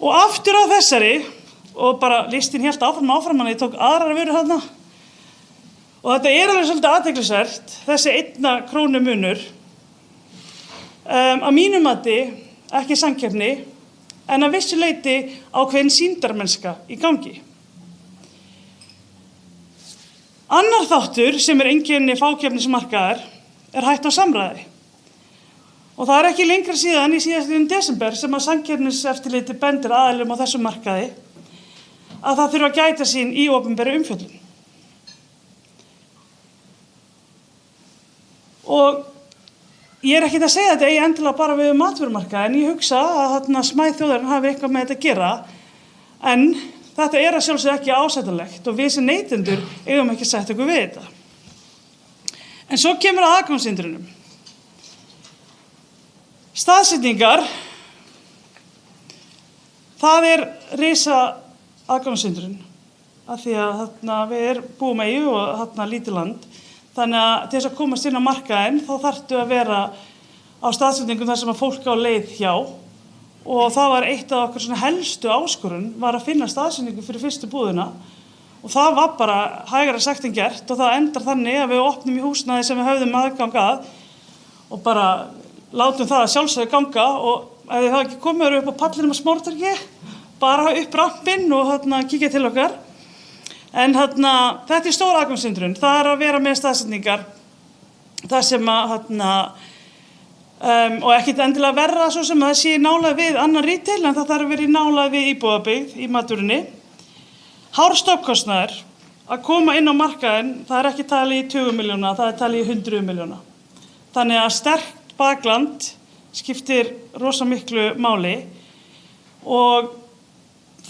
Og aftur á þessari, og bara listin helt áfram, ég tók aðrar vörur þarna. Og þetta alveg svolítið athyglisvert, þessi 1 krónu munur. Að mínu mati ekki samkeppni, en að vissu leyti ákveðin sýndarmennska í gangi. Annar þáttur sem einkenni fákeppnismarkaðar hætta á samræði. Og það ekki lengra síðan í síðastliðnum desember sem að Samkeppniseftirlitið bendir aðilum á þessum markaði að það þurfi að gæta sín í opinberri umfjöllun. Og ég ekkert að segja þetta eigi endilega bara við matvörumarkaði, en ég hugsa að smæð þjóðarinnar hafi eitthvað með þetta að gera, en þetta að sjálfsögðu ekki ásættanlegt og við sem neytendur eigum ekki að sætta okkur við þetta. En svo kemur að aðgangshindrunum. Staðsetningar, það risa aðgangshindrun, af því að við búum eyju og lítið land. Þannig að til þess að komast inn á markaðinn þá þarftu að vera á staðsetningum þar sem að fólk á leið hjá og það var eitt af okkar svona helstu áskorun var að finna staðsetningu fyrir fyrstu búðina og það var bara hægara sagt en gert og það endar þannig að við opnum í húsnæði sem við höfðum aðgang að og bara látum það að sjálfsögðu ganga og ef þið hafa ekki komið upp á pallinum að Smártorgi, bara upp rampinn og kíkja til okkar. En þetta stór aðgangshindrun, það að vera með staðsetningar, það sem og ekkert endilega verra svo sem að það sé í nálægð við annan retail, en það þarf að vera í nálægð við íbúðabyggð í matvörunni. Hár stofnkostnaður, að koma inn á markaðinn, það ekki talið í 20 milljóna, það talið í 100 milljóna. Þannig að sterkt bakland skiptir rosa miklu máli og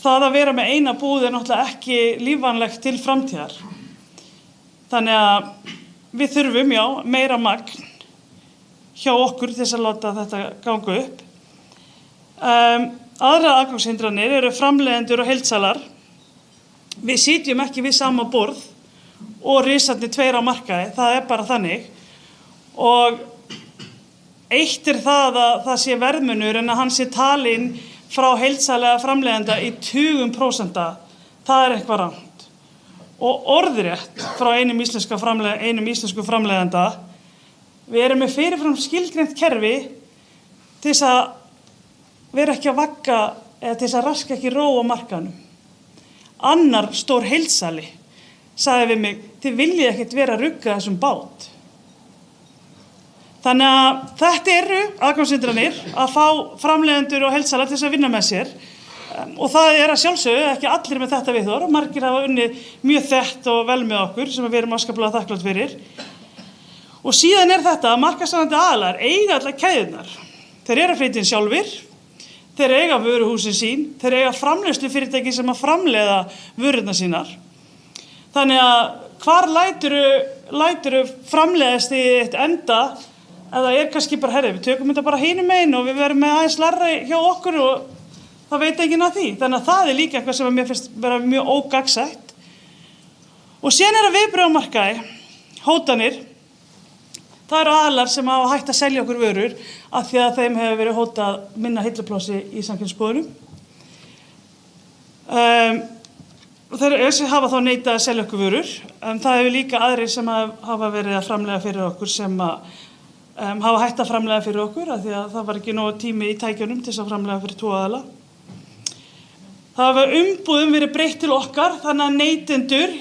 það að vera með eina búð náttúrulega ekki lífvænlegt til framtíðar. Þannig að við þurfum, meira magn hjá okkur til þess að láta þetta ganga upp. Aðrar aðgangshindranir framleiðendur og heildsalar. Við sitjum ekki við sama borð og risarnir 2 á markaði, það bara þannig. Og eitt það að það sé verðmunur en að hann sé talinn frá heildsalega framleiðenda í 20%, það eitthvað rangt. Og orðrétt frá einum íslensku framleiðenda, við erum með fyrirfram skilgreint kerfi til þess að vera ekki að vagga eða til þess að raska ekki ró á markaðnum. Annar stór heildsali sagði við mig, þið viljið ekkert vera að rugga þessum bát. Þannig að þetta aðgangshindranir að fá framleiðendur og heildsala til þess að vinna með sér og það að sjálfsögðu ekki allir með þetta viðhorf, margir hafa unnið mjög þétt og vel með okkur sem við erum afskaplega þakklátt fyrir. Og síðan þetta að markaðsráðandi aðilar eiga allar keðjurnar. Þeir að flytja inn sjálfir, þeir eiga vöruhúsin sín, þeir eiga framleiðslufyrirtæki sem að framleiða vörurnar sínar. Þannig að hvar læturu framleiðast í eitt enda að það kannski bara, við tökum þetta bara hinum megin og við verum með aðeins larra hjá okkur og það veit enginn að því. Þannig að það líka eitthvað sem mér finnst vera mjög ógagnsætt. Og síðan að viðbrögð á markaði, hótanir, það aðilar sem hafa hætt að selja okkur vörur af því að þeim hefur verið hótað minna hilluplássi í samkeppnisboðunum. Þeir hafa þá neitað að selja okkur vörur, en það hefur líka aðrir sem hafa verið að framleiða fyrir okkur sem hafa hætt að framleiða fyrir okkur af því að það var ekki nógu tími í tækjunum til þess að framleiða fyrir 2 aðila. Það hafa umbúðum verið breytt til okkar, þannig að neytendur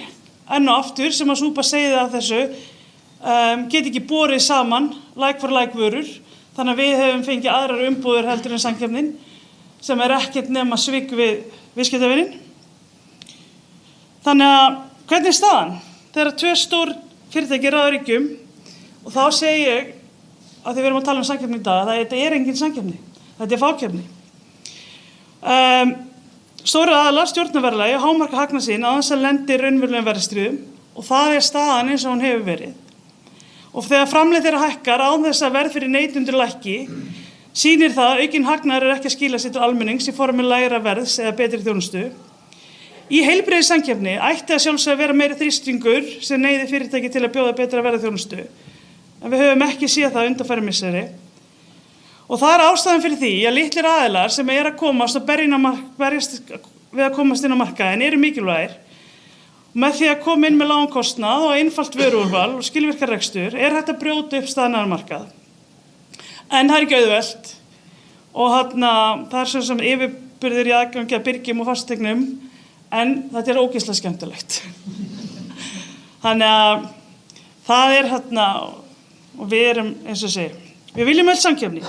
enn og aftur sem að súpa segið af þessu get ekki borið saman like for like vörur, þannig að við hefum fengið aðrar umbúður heldur en samkeppnin sem ekkert nema svik við viðskiptavinin. Þannig að hvernig staðan? Þegar 2 stór fyrirtæki ráða ríkjum og þá segi ég að við erum að tala um samkeppni í dag, að þetta engin samkeppni, þetta fákeppni. Stóru aðilar stjórnarverðlagi hámarka hagnað sín á þess að lendi raunverulegum verðstríðum og það staðan eins og hún hefur verið. Og þegar framleið þeirra hækkar án þess að verð fyrir neytendur lækki, sýnir það að aukinn hagnaður ekki að skila sér til almennings í formi lægra verðs eða betri þjónustu. Í heilbrigðri samkeppni ætti að sjálfsögðu að vera meiri þrýstingur sem neyði fyrirtæki til að bjóða betra verð og þjónustu. En við höfum ekki séð það undanfarin misseri. Og það ástæðan fyrir því að litlir aðilar sem að komast og berjast við að komast inn á markaðin eru mikilvægir. Með því að koma inn með lágan kostnað og einfalt vöruúrval og skilvirkar rekstur hægt að brjóta upp staðnaðan markað. En það ekki auðvelt og það sem yfirburðir í aðgangi að byrgjum og fasteignum, en þetta ógeðslega skemmtilegt. Þannig að það og við erum, eins og segir, við viljum öll samkeppni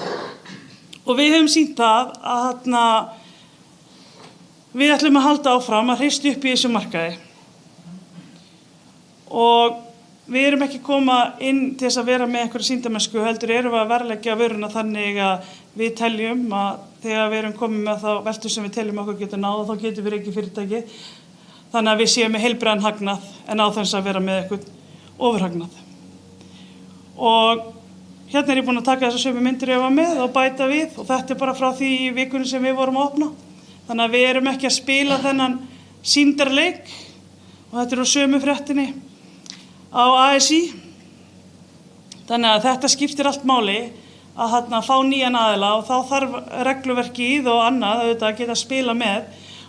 og við höfum sýnt það að við ætlum að halda áfram að hrista upp í þessu markaði og við erum ekki koma inn til þess að vera með einhverja sýndamennsku, heldur erum við að verðleggja vöruna þannig að við teljum að þegar við erum komið með þá veltu sem við teljum okkur getur náð, þá getum við rekið fyrirtæki þannig að við séum með heilbrigðan hagnað en á þess að vera með eitthvað ofurhagnað. Og hérna ég búin að taka þessar sömu myndir ég var með og bæta við og þetta bara frá því í vikunni sem við vorum að opna. Þannig að við erum ekki að spila þennan sýndarleik og þetta á sömu fréttinni á ASI. Þannig að þetta skiptir allt máli að fá nýjan aðila og þá þarf regluverkið og annað auðvitað að geta spila með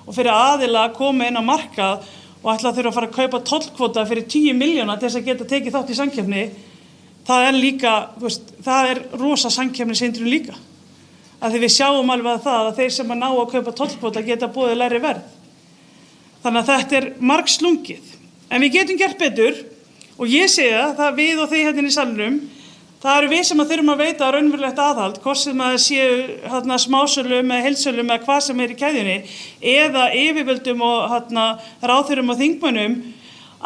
og fyrir aðila að koma inn á markað og ætla að þurfa að fara að kaupa tollkvóta fyrir 10 milljóna til þess að geta tekið þátt í samkeppni. Það líka, það rosa samkeppnishindrun líka. Að því við sjáum alveg að þeir sem að ná að kaupa tollkvóta geta boðið lægri verð. Þannig að þetta margslungið. En við getum gert betur og ég segi það við og þið hérna í salnum, það eru við sem að þurfum að veita raunverulegt aðhald, hvort sem að séu smásölum eða heildsölum eða hvað sem í keðjunni, eða yfirvöldum og ráðherrum og þingmönnum,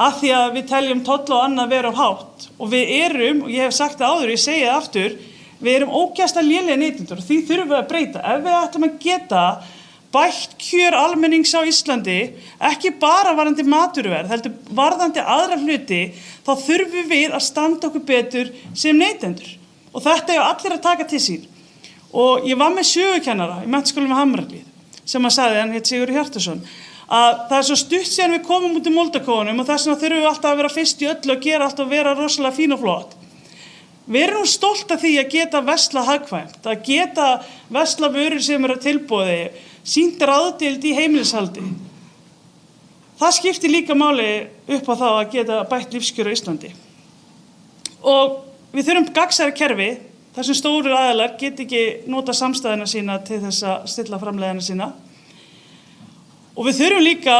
af því að við teljum tolla og annað vera á hátt. Og við erum, og ég hef sagt það áður, ég segi það aftur, við erum ógeðslega lélegir neytendur og því þurfum við að breyta. Ef við ætlum að geta bætt kjör almennings á Íslandi, ekki bara varðandi maturverð, heldur varðandi aðra hluti, þá þurfum við að standa okkur betur sem neytendur. Og þetta allir að taka til sín. Og ég var með sögukennara í Menntaskólanum við Hamrahlíð sem að sagði, hann heit Sigurður Hjartarson, að það svo stutt síðan við komum út í moldakónum og þess vegna þurfum við alltaf að vera fyrst í öllu og gera allt og vera rosalega fín og flott. Við erum stolt af því að geta versla hagkvæmt, að geta versla vörur sem eru að tilboði, sýnt ráðdeild í heimilishaldi. Það skiptir líka máli upp á þá að geta bætt lífskjör á Íslandi. Og við þurfum gagnsærra kerfi, þar sem stórir aðilar get ekki nota samstæðina sína til þess að stilla framleiðina sína. Og við þurfum líka,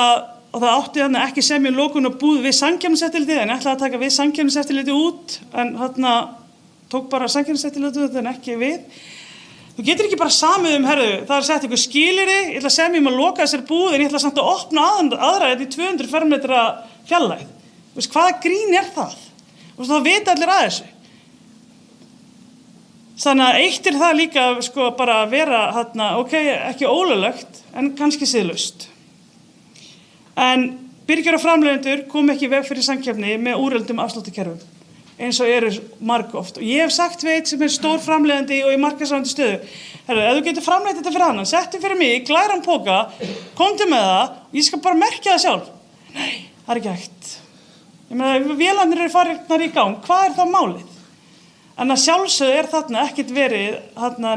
og það átti ekki semja lokun og búð við samkeppniseftirlitið, en ætlaði að taka við samkeppniseftirlitið út, en tók bara samkeppniseftirlitið út en ekki við. Þú getur ekki bara samið herðu, það sett ykkur skilyrði, ég ætla að semja að loka þessar búð, en ég ætla samt að opna aðra í 200 fermetra fjarlægð. Hvaða grín það? Þá vita allir að þessu. Þannig að eitt það líka bara að vera ekki ólöglegt, en kannski siðlaust. En byrgjar og framleiðendur kom ekki í veg fyrir samkeppni með úröldum afsláttarkerfum, eins og eru margoft. Og ég hef sagt við eitt sem stór framleiðandi og í markaðsráðandi stöðu, herru, ef þú getur framleitt þetta fyrir hann, settu fyrir mig, glæran póka, komdu með það, ég skal bara merkja það sjálf. Nei, það ekki hægt. Ég meina, vélarnir eru farinnar í gang, hvað þá málið? En að sjálfsögðu þarna ekkert verið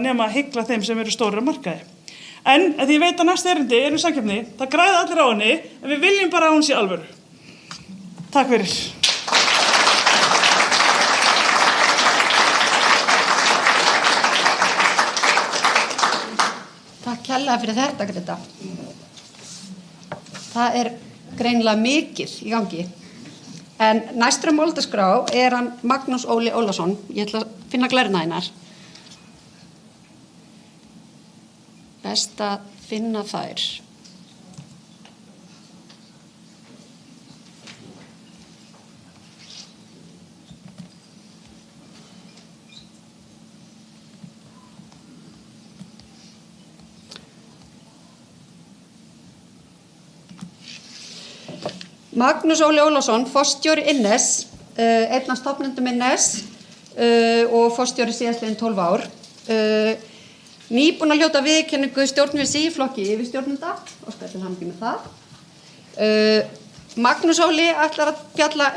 nema að hygla þeim sem eru stórir á markaði. En að ég veit að næsta erindi samkeppni, það græða allir á henni, en við viljum bara að hún sé alvöru. Takk fyrir. Takk kærlega fyrir þetta, Greta. Það greinilega mikið í gangi. En næstur á máldagskrá hann Magnús Óli Ólafsson. Ég ætla að finna glærna hennar. Best að finna þær. Magnús Óli Ólafsson, forstjóri Innes, einn af stofnendum Innes og forstjóri síðastliðin 12 ár. Nýbúin að hljóta viðurkenningu stjórnvísi í flokki yfirstjórnenda, óskar til hamingju með það. Magnús Óli ætlar að fjalla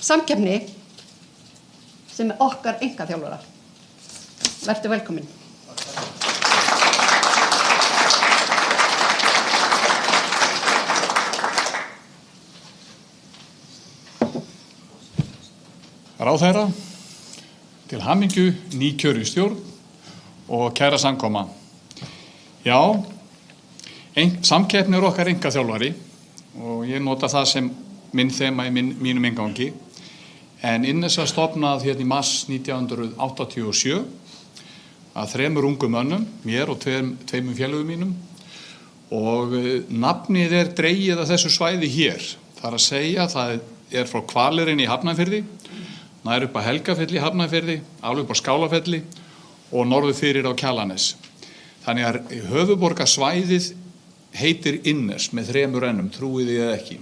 samkeppni sem okkar einkaþjálfarar. Vertu velkomin. ráðherra, til hamingju, nýkjöru stjórn og kæra samkoma. Já, samkeppni okkar einkaþjálfari og ég nota það sem minn þema í mínum inngangi. En Innes var stofnað hérna í mars 1987 að 3 ungum mönnum, mér og 2 félögum mínum, og nafnið dregið að þessu svæði hér. Það að segja, það frá Hvalirinn í Hafnarfirði, nær upp að Helgafelli í Hafnarfirði, alveg upp á Skálafelli og norður fyrir á Kjalarnes. Þannig að höfuðborgarsvæðið heitir Innes með 3 ennum, trúið þið eða ekki.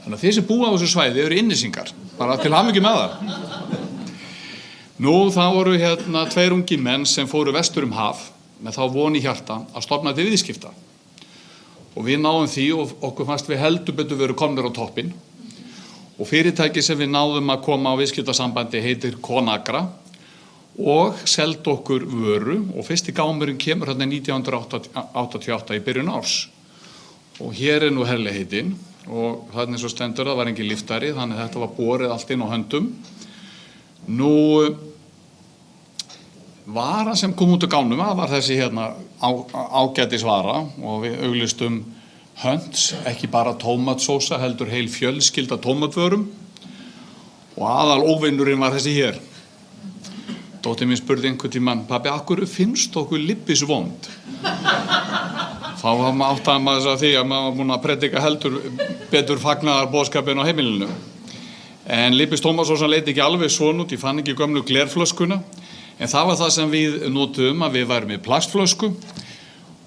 Þannig að þeir sem búa á þessu svæði eru innesingar, bara til hamingju með það. Nú, það voru 2 ungir menn sem fóru vestur haf með þá von í hjarta að stofna til viðskipta. Og við náðum því og okkur fannst við heldur betur veru komnir á toppinn. Og fyrirtæki sem við náðum að koma á viðskiptasambandi heitir Conagra og seldi okkur vöru og fyrsti gámurinn kemur 1988 í byrjun árs. Og hér nú herlegheitin og þannig eins og stendur það var engin liftari, þannig að þetta var borið allt inn á höndum. Nú, vara sem kom út á gámnum var þessi ágætis vara og við auglýstum Hunts, ekki bara tómatsósa, heldur heil fjölskylda tómatvörum og aðal óvinnurinn var þessi hér. Dóttir mín spurði einhvern tímann, pabbi, akkur finnst okkur lippis vond? Þá var maður áttaði maður þess að því að maður var búin að predika heldur betur fagnaðar boðskapinn á heimilinu. En lippis tómatsósa leit ekki alveg svona út, ég fann ekki gömlu glerflöskuna, en það var það sem við notuðum að við værum með plastflösku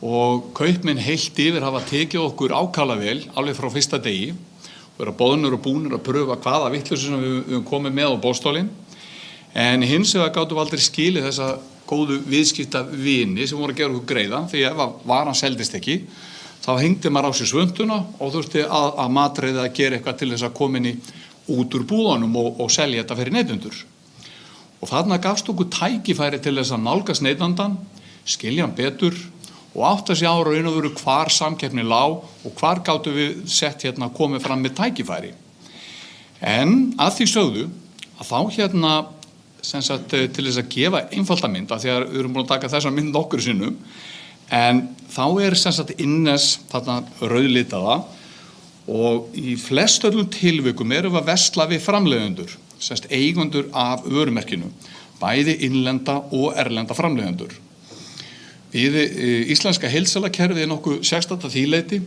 og kaupmenn heilt yfir hafa tekið okkur ákala vel alveg frá fyrsta degi og vera boðnir og búnir að pröfa hvaða vitleysu sem við komum með á boðstólinn. En hins vegar gátum við aldrei skilið þessa góðu viðskiptavini sem voru að gera okkur greiða, því ef varan seldist ekki þá hengdi maður á sig svöntuna og þurfti að matreiða að gera eitthvað til þess að kominni út úr búðunum og selja þetta fyrir neytendur. Og þarna gafst okkur tækifæri til þess að nálgast neytandann, skilja hann betur og átta sig á raun og veru hvar samkeppni lá og hvar gátum við sett komið fram með tækifæri. En að því sögðu að þá sem sagt, til þess að gefa einfalda mynd, af því að við erum búin að taka þessa mynd nokkur sinnum, en þá sem sagt Innes þarna rauðlitaða og í flestöllum tilvikum erum við að versla við framleiðendur, sem sagt eigendur af vörumerkinu, bæði innlenda og erlenda framleiðendur. Við íslenska heildsalakerfið nokkuð sérstakt að því leyti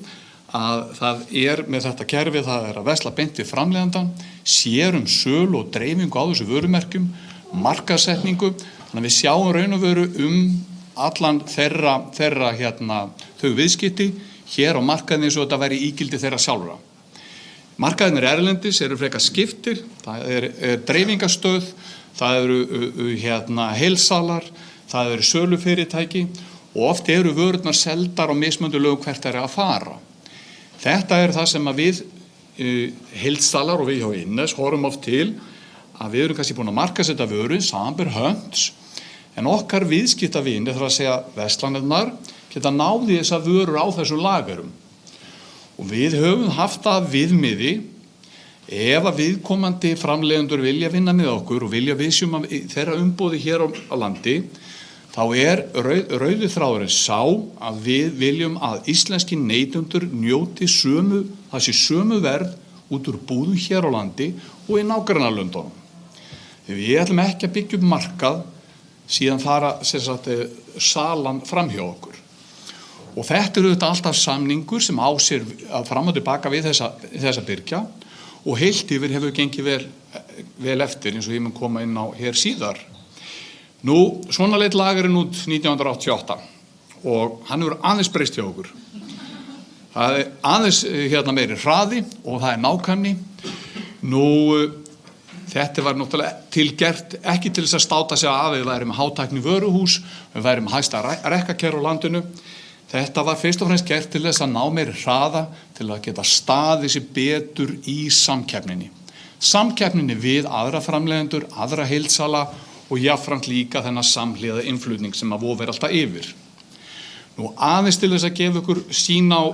að það með þetta kerfi, það að versla beint við framleiðandann, sér sölu og dreifingu á þessu vörumerkjum, markaðssetningu, þannig að við sjáum raun og veru allan þeirra þau viðskipti hér á markaðinni eins og þetta væri ígildi þeirra sjálfra. Markaðinir erlendis eru frekar skiptir, það dreifingastöð, það eru heilsalar, það eru sölufyrirtæki og oft eru vörurnar seldar á mismunandi lögum hvert að fara. Þetta það sem að við heilsalar og við hjá Innes horfum oft til að við erum kannski búin að markaðsetta vöru, samanber Hunts, en okkar viðskiptavini, það að segja verslanirnar, geta náði þessar vörur á þessum lagerum. Og við höfum haft það viðmiði, ef að viðkomandi framleiðendur vilja vinna með okkur og vilja viðsjum þeirra umboði hér á landi, þá rauði þráðurinn sá að við viljum að íslenski neytendur njóti sömu verð út úr búðum hér á landi og í nágrannalöndunum. Við ætlum ekki að byggja upp markað síðan fara salan framhjá okkur. Og þetta auðvitað alltaf samningur sem á sér að fram og tilbaka við þessa birkja og heilt yfir hefur gengið vel eftir eins og ég mun koma inn á hér síðar. Nú, svona leit lagerinn út 1988 og hann hefur aðeins breyst hjá okkur. Það aðeins meiri hraði og það nákvæmni. Nú, þetta var náttúrulega tilgert ekki til þess að státa sig af við værum hátækni vöruhús, við værum hæsta rekkakerfi á landinu. Þetta var fyrst og fremst gert til þess að ná meiri hraða til að geta staðið sig betur í samkeppninni. Samkeppninni við aðra framleiðendur, aðra heildsala og jafnframt líka þennan samhliða innflutning sem að vofir alltaf yfir. Nú aðeins til þess að gefa ykkur sýn á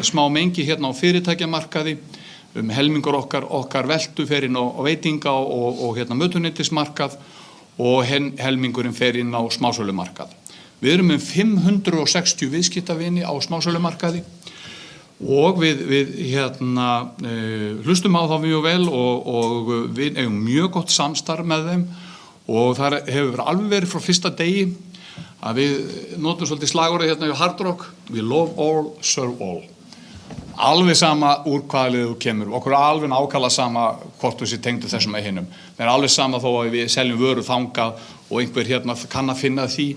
smá mengi hérna á fyrirtækjamarkaði. helmingur okkar veltu fer inn á veitinga og mötuneytismarkað og helmingurinn fer inn á smásölumarkað. Við erum með 560 viðskiptavini á smásölumarkaði og við hlustum á þá mjög vel og við eigum mjög gott samstarf með þeim og það hefur alveg verið frá fyrsta degi að við notum svolítið slagorðið í Hard Rock, we love all, serve all. Alveg sama úr hvaða liðu þú kemur, okkur alveg nákvæmlega sama hvort þú sé tengdu þessum að hinum. Það alveg sama þó að við seljum vöru þangað og einhver kann að finna því.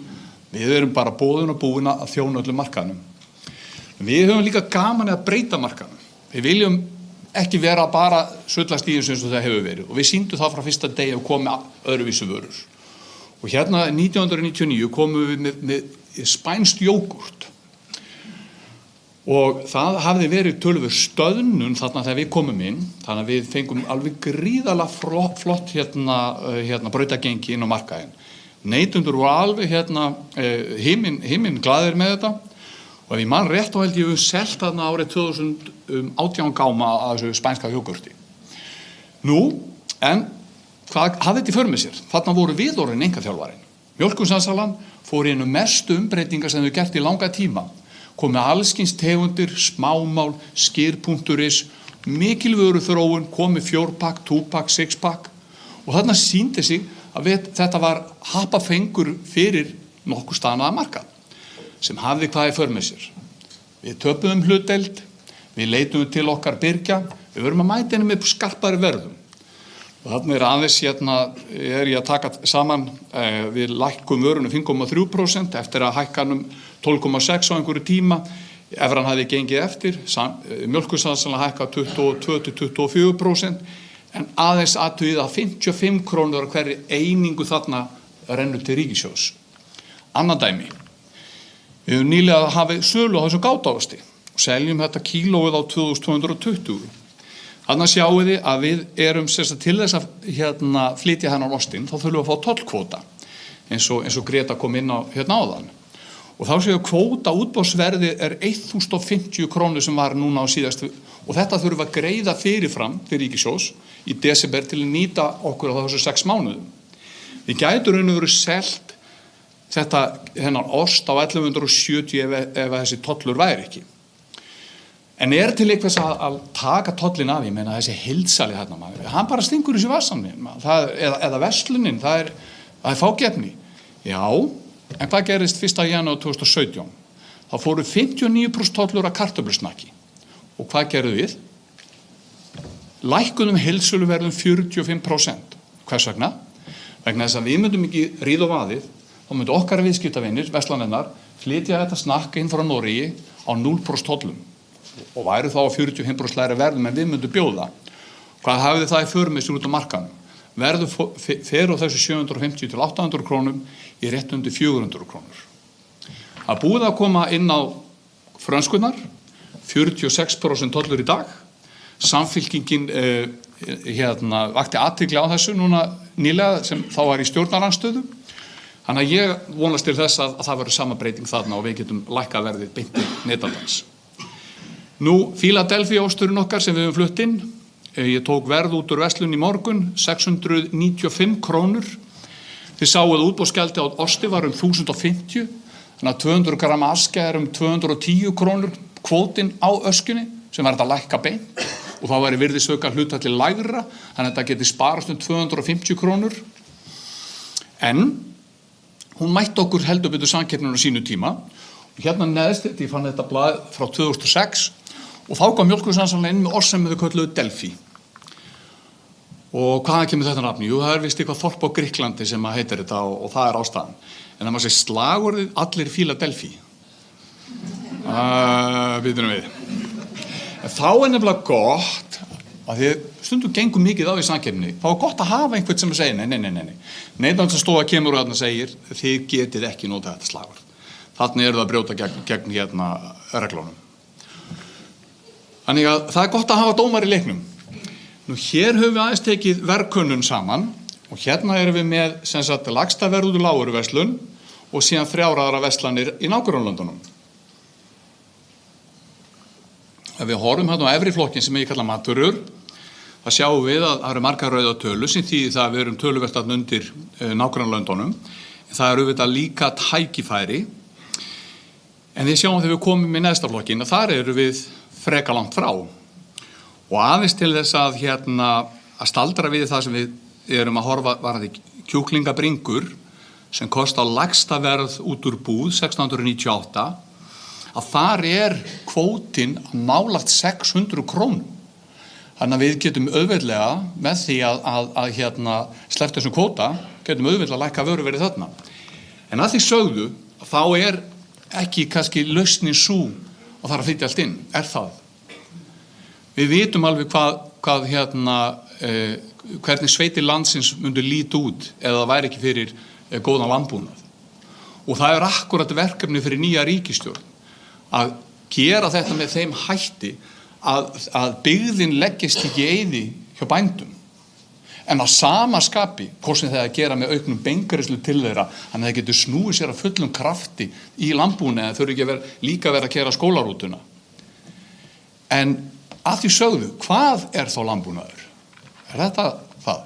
Við erum bara boðin og búin að þjóna öllum markaðnum. Við höfum líka gaman að breyta markaðnum. Við viljum ekki vera bara sullast í eins og það hefur verið og við sýndum það frá fyrsta degi og komum með öðruvísu vörur. Og 1999 komum við með spænskt jógurt. Og það hafði verið töluvert stöðnun þarna þegar við komum inn, þannig að við fengum alveg gríðarlega flott brautagengi inn á markaðinn. Neytendur voru alveg himinn glaðir með þetta og ef ég man rétt þá held ég við selt þarna árið 2018 gáma að þessu spænska jógurti. Nú, en hvað hafði þetta í för með sér? Þarna voru við orðin einkaþjálfarinn. Mjólkursamsalan fór inn mestu umbreytingar sem þau gert í langa tíma. Komið allskyns tegundir, smámál, skýr.is, mikil vöru þróun, komið 4-pakk, 2-pakk, 6-pakk og þarna sýndi sig að þetta var happafengur fyrir nokkuð staðnaða markað sem hafði hvað í för með sér. Við töpuðum hlutdeild, við leituðum til okkar birgja, við verum að mæta henni með skarpari verðum. Og þarna aðeins ég að taka saman, við lækkum vörunum 5,3% eftir að hækkanum 12,6 á einhverju tíma, evran hafði gengið eftir, mjólkursamsalan hækkað 22-24%, en aðeins athugið að 55 krónur á hverri einingu þarna rennur til ríkissjóðs. Annað dæmi, við höfum nýlega hafið sölu á þessu gátáðasti og seljum þetta kílóið á 2220. Þannig sjáum við að við erum til þess að flytja hennar ostinn, þá þurfum við að fá tollkvóta, eins og Greta kom inn á áðan. Og þá séu kvóta útboðsverði 1050 krónur sem var núna á síðastu, og þetta þurfum við að greiða fyrirfram til ríkissjóðs í desember til að nýta okkur á þessu 6 mánuðum. Við gætum raun og veru selt hennar ost á 1170 ef þessi tollur væri ekki. En til einhvers að taka tollin af, ég meina þessi heildsali þarna, hann bara stingur þessu vassanum, eða verslunin, það er fágefni. Já, en hvað gerist 1. janúar 2017? Þá fóru 59% tollur af kartöflusnakki. Og hvað gerðu við? Lækkuðum heildsöluverðum 45%. Hvers vegna? Vegna þess að við myndum ekki ríða á vaðið, þá myndu okkar viðskiptavinir, verslanennar, flytja þetta snakk inn frá Noregi á 0% tollum. Og væri þá á 45% lægri verðum en við myndum bjóða. Hvað hafði það í för með sér út á markanum? Verður fer á þessu 750 til 800 krónum í rétt undir 400 krónur. Það búið að koma inn á frönskunnar, 46% tollur í dag. Samfylkingin vakti athygli á þessu núna nýlega sem þá var í stjórnarandstöðu. Þannig að ég vonast til þess að það verður sama breyting þarna og við getum lækkað verðið beint til neytandans. Nú, Philadelphia osturinn okkar sem við höfum flutt inn, ég tók verð út úr verslun í morgun, 695 krónur. Þið sáu að útboðsgjaldi á osti var 1050, þannig að 200 grama askja 210 krónur kvótinn á öskjunni, sem var þetta lækka beint, og þá væri virðisauka hlutfalli lægra, þannig að þetta geti sparast 250 krónur. En hún mætti okkur heldur betur samkeppninu á sínu tíma, og hérna neðst, ég fann þetta blað frá 2006, og þá kom mjólkursamsalan inn með oss sem við kölluðu Delphi. Og hvaðan kemur þetta nafni? Jú, það er vist eitthvað þorp á Grikklandi sem heitir þetta og það er ástæðan. En það má segja slagorðið allir Philadelphia. Býtum við. En þá er nefnilega gott, að því stundum gengur mikið á í samkeppni, þá er gott að hafa einhvern sem segir nei. Neytendastofa kemur og þarna segir, þið getið ekki notað þetta slagorð. Þannig það að brjóta gegn reglunum. Þannig að það er gott að hafa dómar í leiknum. Nú hér höfum við aðeins tekið verðkönnun saman og hérna erum við með lægsta verð út úr lágvöruverslun og síðan 3 aðrar verslanir í nágrannalöndunum. ef við horfum hérna á efri flokkin sem ég kalla matvörur, það sjáum við að það eru margar rauða tölu sem þýðir það að við erum töluvert að undir nágrannalöndunum. Það eru auðvitað líka tækifæri. En við sjáum þegar við komum í neðsta flokkin að þar eru við freka langt frá. Og aðeins til þess að að staldra við það sem við erum að horfa varðandi kjúklingabringur sem kosta lægsta verð út úr búð 1698, að þar kvótinn nálægt 600 krónum. Þannig að við getum auðveldlega með því að sleppt þessum kvóta, getum auðveldlega lækka vöruverðið þarna. En að því sögðu, þá ekki kannski lausnin sú og þarf að flytja allt inn, það. Við vitum alveg hvernig sveitir landsins myndu líta út eða það væri ekki fyrir góðan landbúnað. Og það akkúrat verkefni fyrir nýja ríkisstjórn að gera þetta með þeim hætti að byggðin leggist ekki í eyði hjá bændum. En að sama skapi, hvort sem það að gera með auknum beingreiðslu til þeirra, þannig að það getur snúið sér að fullum krafti í landbúnaði en þurfi ekki líka vera að keyra skólarútuna. En að því sögðu, hvað þá landbúnaður? Þetta það?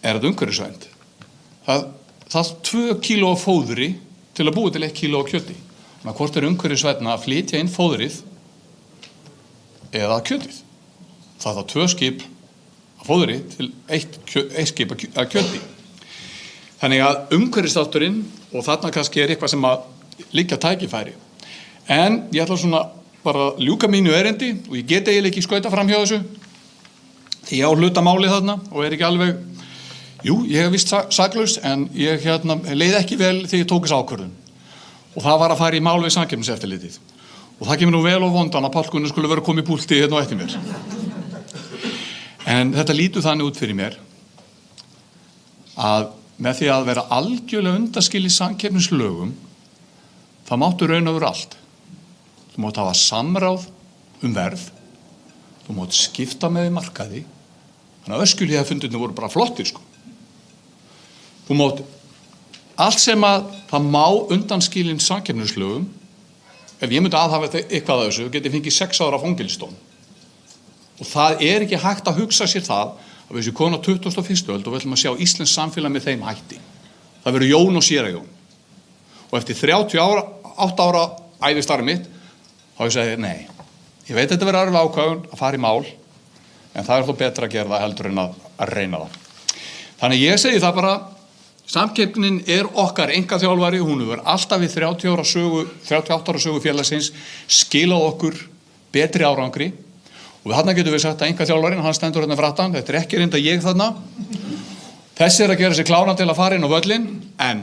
Þetta umhverfisvænt? Það 2 kíló af fóðri til að búa til 1 kíló af kjöti. Þannig að hvort umhverfisvænt að flytja inn fóðrið eða kjötið. Það 2 skip af fóðri til 1 skip af kjöti. Þannig að umhverfisþátturinn, og þarna kannski eitthvað sem að liggja tækifæri. En ég ætla svona bara að ljúka mínu erindi og ég get eiginlega ekki skauta fram hjá þessu. Því ég á hlutamáli þarna og ekki alveg, ég hef vist saklaus en ég leið ekki vel þegar ég tók þessa ákvörðun. Og það var að fara í mál við Samkeppniseftirlitið. Og það kemur nú vel á vondan að Páll Gunnar skulle vera komið í púlti á eftir mér. En þetta lítur þannig út fyrir mér að með því að vera algjörlega undanskil í samkeppnislögum, það máttu raun og vera allt. Þú mátt hafa samráð verð, þú mátt skipta með í markaði, þannig að öskjuhlíðarfundirnir voru bara flottir sko. Þú mátt allt sem að það má undanskilin samkeppnislögum, ef ég myndi aðhafa eitthvað af þessu, geti fengið 6 ára fangelsisdóm. Og það ekki hægt að hugsa sér það að við séum komin á 21. öld og við ætlum að sjá íslenskt samfélag með þeim hætti. Það verður Jón og séra Jón. Og eftir 38 ára ævistarf mitt, þá ég segi, nei, ég veit þetta verður erfið ákvæðun að fara í mál, en það þó betra að gera það heldur en að reyna það. Þannig ég segi það bara, samkeppnin okkar einkaþjálfari, hún hefur alltaf við 38 ára sögu félagsins skilað okkur betri árangri. Og þarna getum við sagt að einkaþjálfarinn, hann stendur hérna fyrir aftan, þetta ekki reynda ég þarna. Þessi að gera sig kláran til að fara inn á völlinn, en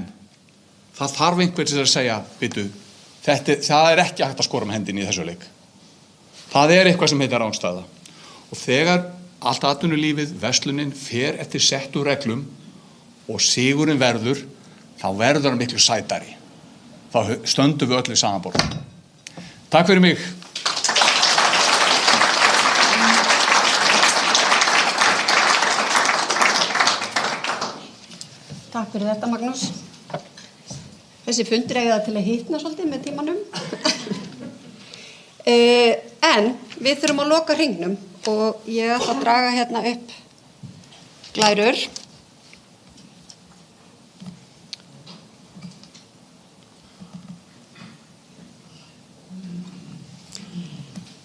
það þarf einhver til að segja, bíddu, það ekki hægt að skora með hendinni í þessu leik. Það eitthvað sem heitir rangstæða. Og þegar allt atvinnulífið, verslunin fer eftir settu reglum og sigurinn verður, þá verður hann miklu sætari. Þá stöndum við öll í sama borð. Takk fyrir mig. Takk fyrir þetta, Magnús. Þessi fundur eiga það til að hitna svolítið með tímanum. En við þurfum að loka hringnum og ég ætla að draga hérna upp glærur.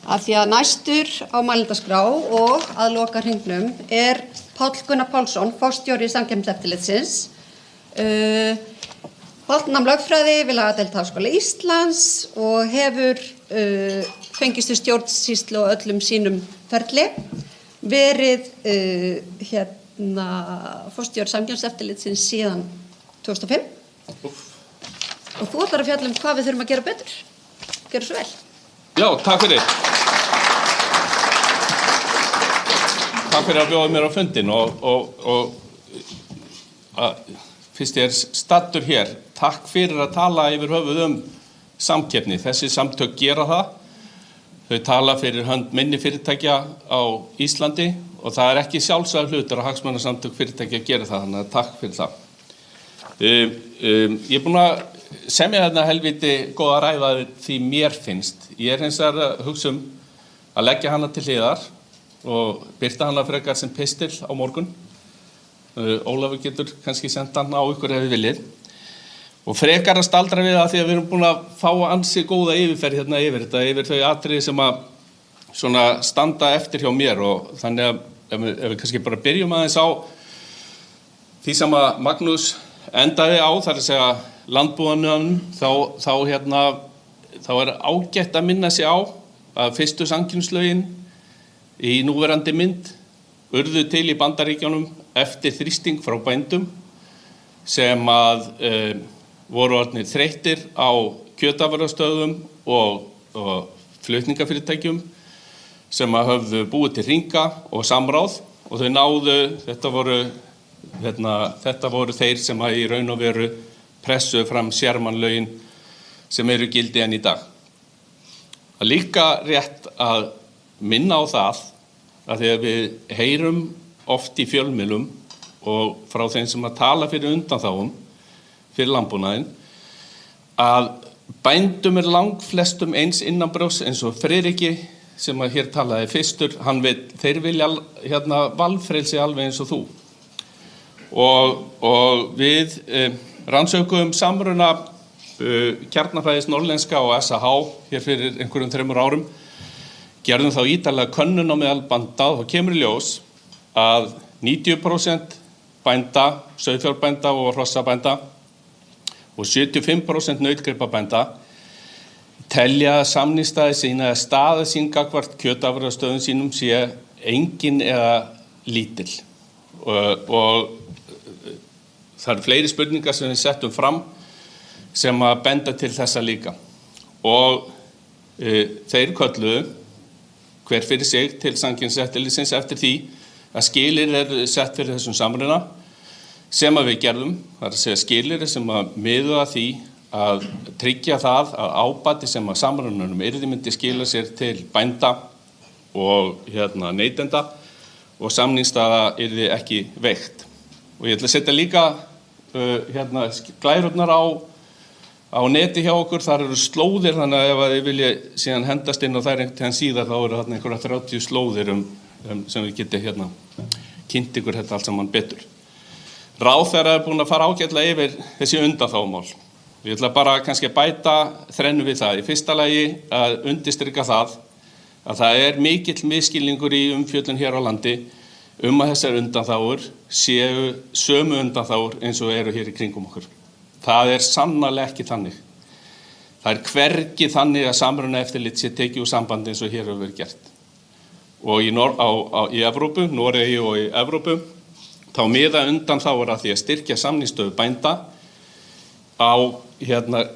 Af því að næstur á mælendaskrá og að loka hringnum Páll Gunnar Pálsson, forstjóri Samkeppniseftirlitsins. Páll nam lögfræði við lagadeild Háskóla Íslands og hefur fengist við stjórnsýslu og öllum sínum ferli, verið forstjóri Samkeppniseftirlitsins síðan 2005. Og þú ætlar að fjalla hvað við þurfum að gera betur. Gjörðu svo vel. Já, takk fyrir. Takk fyrir að bjóða mér á fundin og fyrst ég staddur hér, takk fyrir að tala yfir höfuð samkeppni. Þessi samtök gera það. Þau tala fyrir hönd minni fyrirtækja á Íslandi og það ekki sjálfsagður hlutur að hagsmunasamtök fyrirtækja gera það, þannig að takk fyrir það. Ég búin að semja þarna helviti góða ræða því mér finnst. Ég hins vegar að hugsa að leggja hana til hliðar og birta hana frekar sem pistil á morgun. Ólafur getur kannski senda hann á ykkur ef við viljið. Og frekar að staldra við það því að við erum búin að fá ansi góða yfirferð hérna yfir þau atriði sem að svona standa eftir hjá mér og þannig að ef við kannski bara byrjum aðeins á því sem að Magnús endaði á, þar að segja landbúnaðinum, þá er ágætt að minna sig á að fyrstu samkeppnislögin í núverandi mynd urðu til í Bandaríkjunum eftir þrýsting frá bændum sem að voru orðnir þreyttir á kjötafurðastöðvum og flutningafyrirtækjum sem að höfðu búið til hringa og samráð og þau náðu, þetta voru þeir sem að í raun og veru pressuðu fram Sherman-lögin sem eru gildi enn í dag. Það er líka rétt að minna á það að þegar við heyrum oft í fjölmiðlum og frá þeim sem að tala fyrir undanþágum fyrir landbúnaðinn að bændum langflestum eins innanbrjósts eins og Friðriki sem að hér talaði fyrstur, þeir vilja valfrelsi alveg eins og þú. Og við rannsökuðum samruna Kjarnafræðis Norðlenska og SAH hér fyrir einhverjum 3 árum, gerðum þá ítarlega könnun á meðal bænda og kemur í ljós að 90% bænda, sauðfjárbænda og hrossabænda og 75% nautgripabænda telja samningsstaði sína eða staða sín gagnvart kjötafurðastöðum sínum sé engin eða lítil. Og það eru fleiri spurningar sem við settum fram sem að benda til þessa líka. Og þeir kölluðu hver fyrir sig til samkeppniseftirlitsins eftir því að skilyrði eru sett fyrir þessum samruna sem að við gerðum, það er að segja skilyrði sem að miða að því að tryggja það að ábati sem að samrunanum yrði myndi skila sér til bænda og neytenda og samningsstaða yrði ekki veikt. Og ég ætla að setja líka glærurnar á neti hjá okkur, þar eru slóðir, þannig að ef þið vilja síðan hendast inn og þær einhvern tíðan síðar, þá eru þarna einhverja 30 slóðir sem við geti kynnt ykkur þetta allt saman betur. Ráðherra er búin að fara ágætlega yfir þessi undanþágumál. Ég ætla bara kannski að bæta þrennu við það. Í fyrsta lagi að undirstrika það að það er mikill misskilningur í umfjöllun hér á landi að þessar undanþágur séu sömu undanþágur eins og eru hér í kringum okkur. Það er sannarlega ekki þannig. Það er hvergi þannig að samrunaeftirlit sé tekið úr sambandi eins og hér hefur verið gert. Og í Evrópu, Noregi og í Evrópu, þá miða undanþágur að því að styrkja samningsstöðu bænda á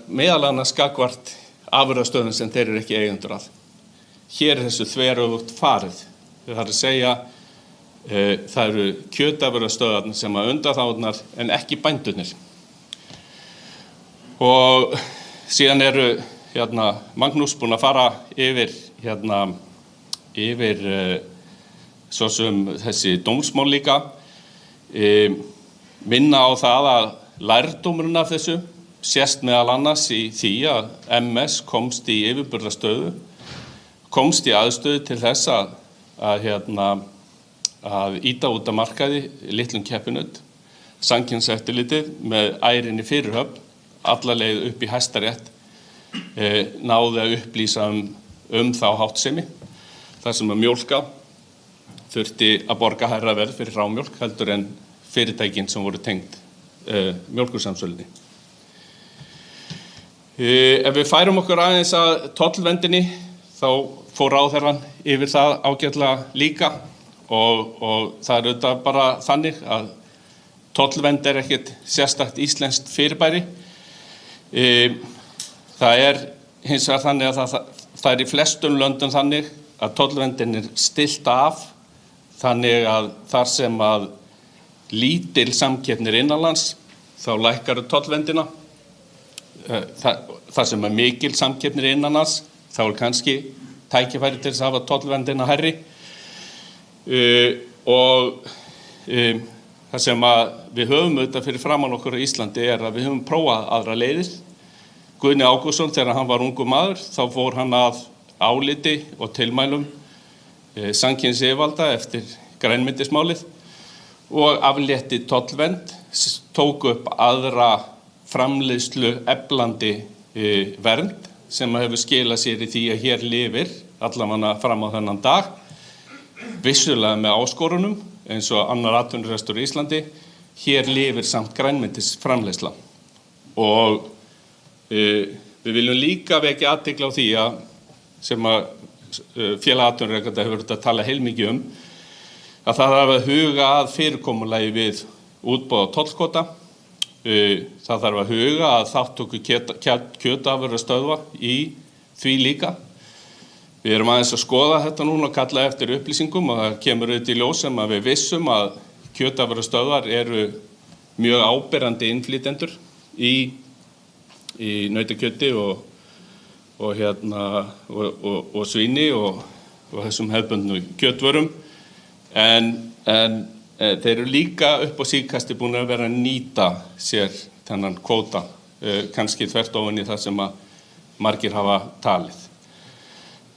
meðal annars gagnvart afurðastöðum sem þeir eru ekki eigendur að. Hér er þessu þveröfugt farið. Það er að segja, það eru kjötafurðastöðarnir sem að undanþágurnar en ekki bændurnir. Og síðan eru Magnús búin að fara yfir svo sem þessi dómsmál líka, minna á það að lærdómurinn af þessu sést meðal annars í því að MS komst í yfirburðastöðu, komst í aðstöðu til þess að ýta út af markaði litlum keppinut, samkeppniseftirlitið með ærinni fyrirhöfn, alla leið upp í Hæstarétt, náði að upplýsa þá háttsemi, þar sem að mjólka þurfti að borga hærra verð fyrir hrámjólk heldur en fyrirtækin sem voru tengd mjólkursamsölunni. Ef við færum okkur aðeins að tollverndinni, þá fór ráðherrann yfir það ágætlega líka og það er auðvitað bara þannig að tollvernd er ekkert sérstakt íslenskt fyrirbæri. Það er hins vegar þannig að það er í flestum löndum þannig að tollverndin er stillt af, þannig að þar sem að lítil samkeppni innanlands, þá lækkar tollverndina. Þar sem er mikil samkeppni innanlands, þá er kannski tækifæri til þess að hafa tollverndina hærri. Og það sem að við höfum auðvitað fyrir framan okkur á Íslandi er að við höfum prófað aðra leiðir. Guðni Ágústsson, þegar hann var ungur maður, þá fór hann að áliti og tilmælum samkyns yfirvalda eftir grænmetismálið og aflétti tollvernd, tók upp aðra framleiðslu eflandi vernd sem hefur skilað sér í því að hér lifir allavega fram á þennan dag, vissulega með áskorunum eins og annar atvinnurekstur í Íslandi, hér lifir samt grænmetisframleiðsla. Og við viljum líka vekja athygli á því að sem að félag atvinnurekenda hefur þetta að tala heilmikið að það þarf að huga að fyrirkomulagi við útboð á tollkvóta. Það þarf að huga að þátttöku kjötafurðastöðva í því líka. Við erum aðeins að skoða þetta núna og kalla eftir upplýsingum og það kemur í ljós sem að við vissum að kjötafurðastöðvar eru mjög áberandi innflytjendur í nautakjöti og svíni og þessum hefðbundnu kjötvörum en þeir eru líka upp á síðkasti búin að vera að nýta sér þennan kvóta, kannski þvert ofan í það sem að margir hafa talið.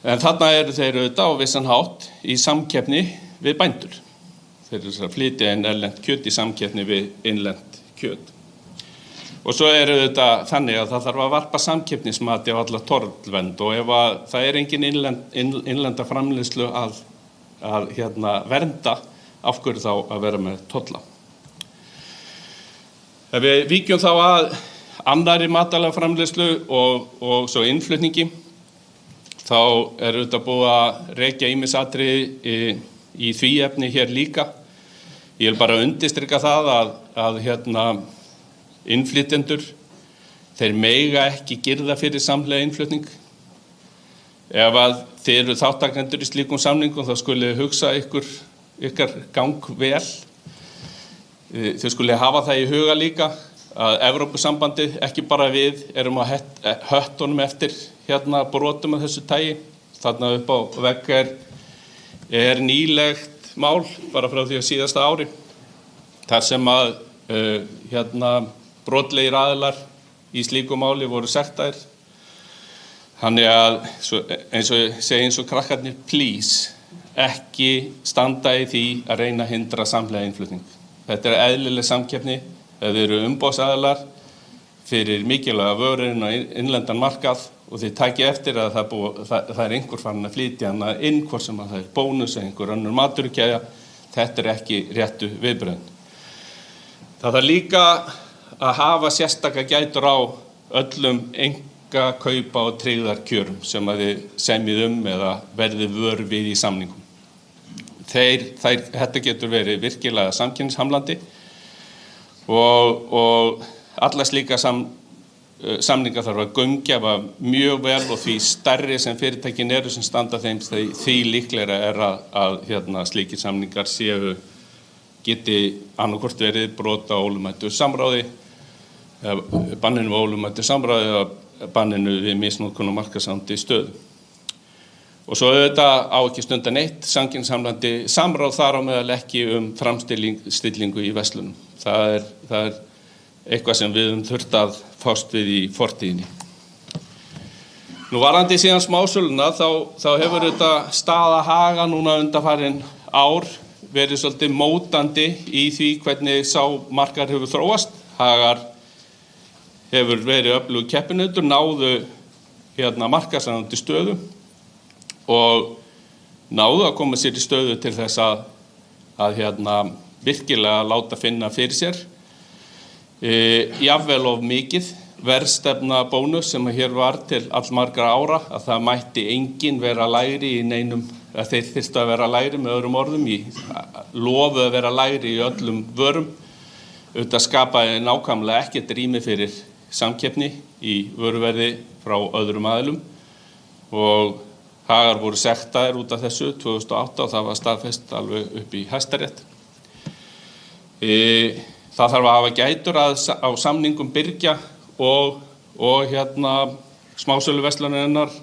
En þarna eru þeir auðvitað á vissan hátt í samkeppni við bændur. Þeir eru að flytja inn erlent kjöt í samkeppni við innlent kjöt. Og svo eru auðvitað þannig að það þarf að varpa samkeppnismati á alla tollvernd og ef að það engin innlenda framleiðslu að vernda, af hverju þá að vera með tolla. Ef við víkjum þá að annarri matvælaframleiðslu og svo innflutningi, þá auðvitað búið að rekja ýmis atriði í því efni hér líka. Ég vil bara undirstrika það að innflytjendur, þeir mega ekki girða fyrir samhliða innflutning. Ef að þeir eru þáttakendur í slíkum samningum, þá skuli hugsa ykkar gang vel. Þau skuli hafa það í huga líka að Evrópusambandið, ekki bara við, erum á höttunum eftir brotum af þessu tagi. Þarna upp á vegg er nýlegt mál, bara frá því á síðasta ári, þar sem að brotlegir aðilar í slíku máli voru sektaðir. Þannig að, eins og krakkarnir, please, ekki standa í því að reyna að hindra samhliða innflutning. Þetta er eðlileg samkeppni, þeir eru umboðsaðilar fyrir mikilvæga vörur á innlendan markað og þið takið eftir að það er einhver farin að flytja hana inn, hvort sem að það er bónus eða einhver önnur matvörukeðja. Þetta er ekki réttu viðbrögðin. Það þarf líka að hafa sérstaka gætur á öllum kaupa og tryggðarkjörum sem að þið semjið eða verðið vör við í samningum. Þetta getur verið virkilega samkeppnishamlandi og alla slíka samningar þarf að gaumgæfa mjög vel og því stærri sem fyrirtækin eru sem standa þeim, því líklegra er að slíkir samningar geti annaðhvort verið brot á ólögmætu samráði, banninu á ólögmætu samráði eða banninu við misnotkun og markaðsandi stöðu. Og svo auðvitað á ekki stunda neitt samkeppnishamlandi samráð þar á meðal ekki framstillingu í verslunum. Það er eitthvað sem við höfum þurft að fást við í fortíðinni. Nú varðandi síðan smásöluna þá hefur þetta staða Haga núna undanfarin ár verið svolítið mótandi í því hvernig sá markar hefur þróast. Hagar hefur verið öflugur keppinautur, náðu markaðsráðandi stöðu og náðu að koma sér í stöðu til þess að virkilega láta finna fyrir sér. Jafnvel of mikið verðstefna bónus sem hér var til allmargra ára, að það mætti enginn vera lægri í neinum, að þeir þyrftu að vera lægri með öðrum orðum, lofuðu að vera lægri í öllum vörum, auðvitað skapaði nákvæmlega ekkert rými fyrir samkeppni í vöruverði frá öðrum aðilum og Hagar voru sektaðir út af þessu 2008 og það var staðfest alveg upp í Hæstarétt. Það þarf að hafa gætur á samningum birgja og smásöluverslunarinnar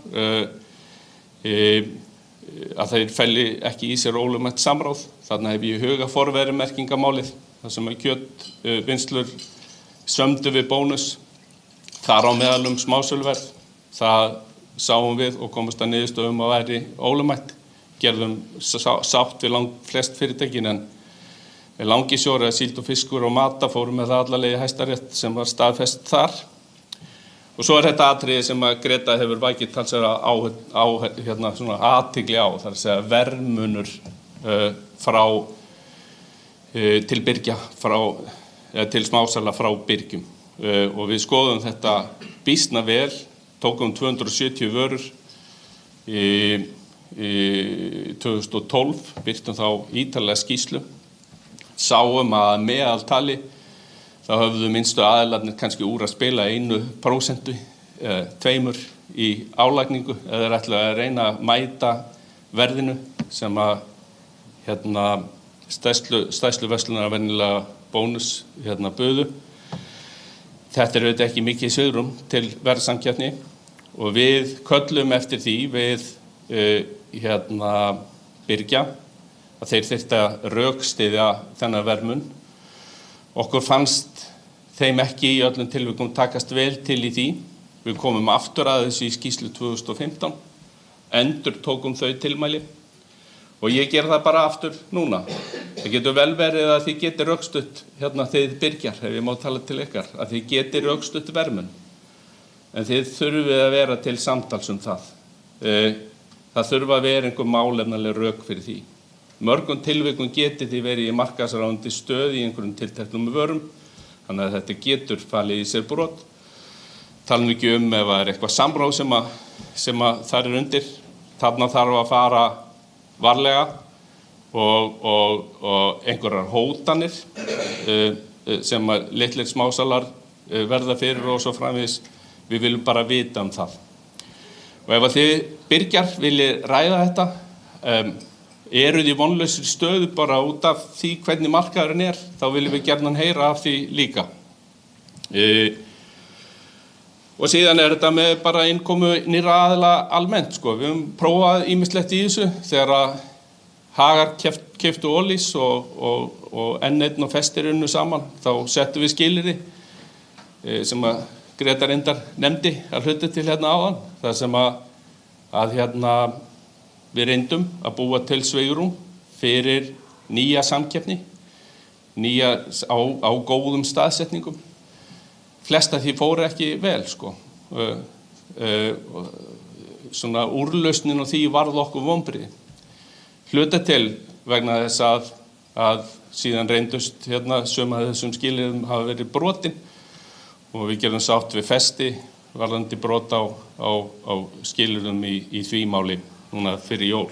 að þeir felli ekki í sér ólögmætt samráð. Þarna hef ég í huga forverumerkingamálið, þar sem kjötvinnslur sömdu við bónus. þar á meðal smásöluverð. Það sáum við og komumst að niðurstöðum að væri ólögmætt. Gerðum sátt við flest fyrirtækin en Langisjór eða síld og fiskur og mata fórum með það alla leið í Hæstarétt sem var staðfest þar. Og svo þetta atriði sem að Greta hefur vakið talsverða athygli á, það að segja verðmunur frá til birgja, til smásala frá birgjum. Og við skoðum þetta býsna vel, tókum 270 vörur í 2012, birtum þá ítarlega skýrslu, sáum að meðaltali þá höfðu minnstu aðilarnir kannski úr að spila 1%, 2% í álagningu eða þeir ætla að reyna að mæta verðinu sem að stærstu verslunar venjulega bónus buðu. Þetta auðvitað ekki mikið svigrúm til verðsamkeppni og við köllum eftir því við birgja að þeir þyrftu að rökstyðja þennan verðmun. Okkur fannst þeim ekki í öllum tilvikum takast vel til í því. Við komum aftur að þessu í skýrslu 2015, endur tókum þau tilmæli og ég ger það bara aftur núna. Það getur vel verið að þið geti rökstutt þið birgjar, ef ég má tala til ykkar, að þið geti rökstutt verðmun. En þið þurfið að vera til samtals það. Það þurfa að vera einhver málefnaleg rök fyrir því. Mörgum tilvikum geti því verið í markaðsráðandi stöð í einhverjum tilteknum vörum, þannig að þetta getur falið í sér brot. Talum ekki ef það er eitthvað samráð sem þar undir. Þarna þarf að fara varlega og einhverjar hótanir sem litlir smásalar verða fyrir og svo framvegis. Við viljum bara vita það. Og ef þið birgjar viljið ræða þetta, eruð í vonlausri stöðu bara út af því hvernig markaðurinn þá viljum við gjarnan heyra af því líka. Og síðan þetta með bara innkomu nýrra aðila almennt. Við höfum prófað ýmislegt í þessu þegar að Hagar keyptu Ólís og N1 og Festir unnu saman, þá settum við skilyrði sem að Greta reyndar nefndi að hluta til áðan, það sem að við reyndum að búa til svigrúm fyrir nýja samkeppni, nýja á góðum staðsetningum. Flest af því fóru ekki vel, Svona úrlausnin og því varð okkur vonbrigði. Hluta til vegna þess að síðan reyndust sum af þessum skilyrðum hafa verið brotin og við gerum sátt við Festi varðandi brot á skilyrðum í því máli núna fyrir jól.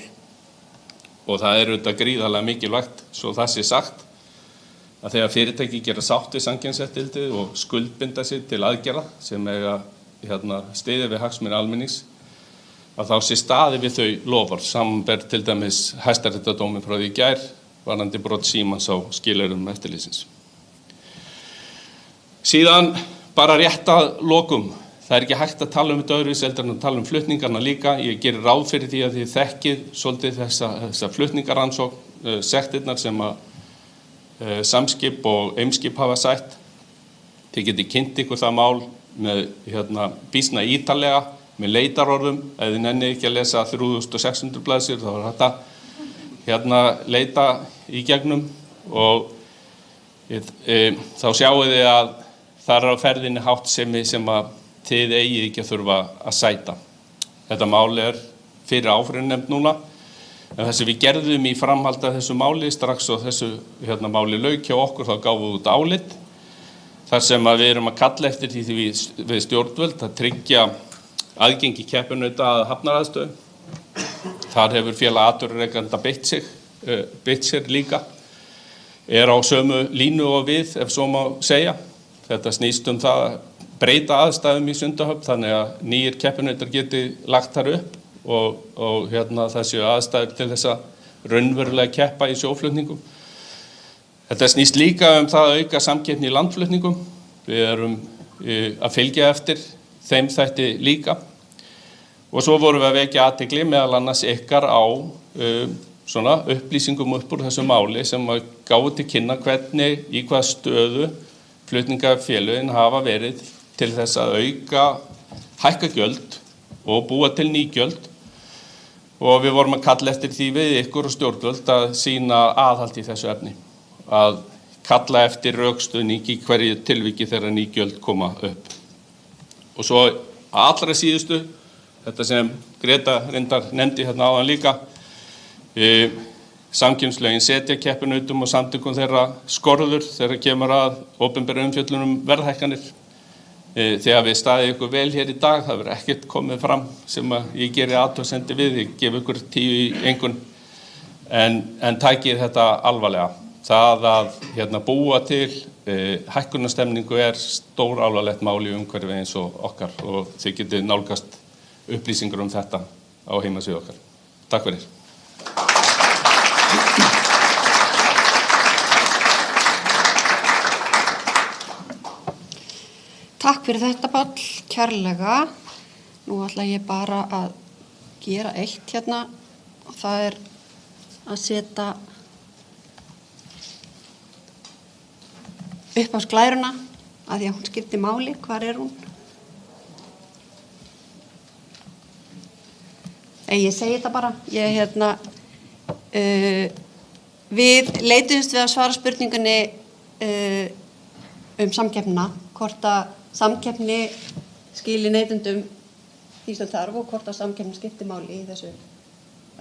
Og það auðvitað gríðarlega mikilvægt, svo það sé sagt, að þegar fyrirtæki gera sátt við samkeppniseftirlitið og skuldbinda sig til aðgerða sem styðja við hagsmuni almennings, að þá sé staðið við þau loforð, samanber til dæmis Hæstaréttardóminn frá því í gær varðandi brot Símans á skilyrðum eftirlitsins. Síðan bara rétt að lokum. Það er ekki hægt að tala þetta öðruvísi heldur en að tala flutningarna líka. Ég gerir ráð fyrir því að þið þekkið svolítið þessa flutningarannsókn, sektirnar sem að Samskip og Eimskip hafa sætt. Þið getið kynnt ykkur það mál með býsna ítarlega, með leitarorðum. Ef þið nennið ekki að lesa 3600 blaðsíður, þá er þetta leita í gegnum og þá sjáu þið að það er á ferðinni háttsemi sem að þið eigið ekki að þurfa að sæta. Þetta mál er fyrir áfrýjunarnefnd núna, en það sem við gerðum í framhald af þessu máli, strax og þessu máli lauk hjá okkur, þá gáfum við út álit, þar sem að við erum að kalla eftir því við stjórnvöld að tryggja aðgengi keppinauta að hafnaraðstöðu. Þar hefur félag atvinnurekenda beitt sér líka, er á sömu línu og við, ef svo má segja. Þetta snýst það að breyta aðstæðum í Sundahöfn þannig að nýjir keppinautar geti lagt þar upp og það séu aðstæður til þess að raunverulega keppa í sjóflutningum. Þetta snýst líka það að auka samkeppni í landflutningum. Við erum að fylgja eftir þeim þætti líka. Og svo vorum við að vekja athygli meðal annars ykkar á upplýsingum upp úr þessu máli sem gáfu til kynna hvernig í hvað stöðu flutningafélögin hafa verið til þess að hækka gjöld og búa til ný gjöld og við vorum að kalla eftir því við ykkur og stjórnvöld að sýna aðhald í þessu efni, að kalla eftir rökstuðning í hverju tilviki þegar ný gjöld koma upp. Og svo að allra síðustu, þetta sem Greta reyndar nefndi hérna áðan líka, samkeppnislögin setja keppinautum og samtökum þeirra skorður þegar kemur að opinberri umfjöllun verðhækkanir. Þegar við staðið ykkur vel hér í dag, það verður ekkert komið fram sem að ég geri athugasemdir við, ég gef ykkur 10 í einhvern, en tækið þetta alvarlega. Það að búa til hækkunarstemningu stór alvarlegt mál í umhverfi eins og okkar og þið getið nálgast upplýsingar þetta á heimasíðu okkar. Takk fyrir. Takk fyrir þetta, Páll, kærlega. Nú ætla ég bara að gera eitt hérna og það að setja upp á sklæruna að því að hún skipti máli. Hvar hún? Ég segi þetta bara. Við leituðumst við að svara spurningunni samkeppnina, hvort að samkeppni skili neytendum því sem þarf og hvort að samkeppni skipti máli í þessu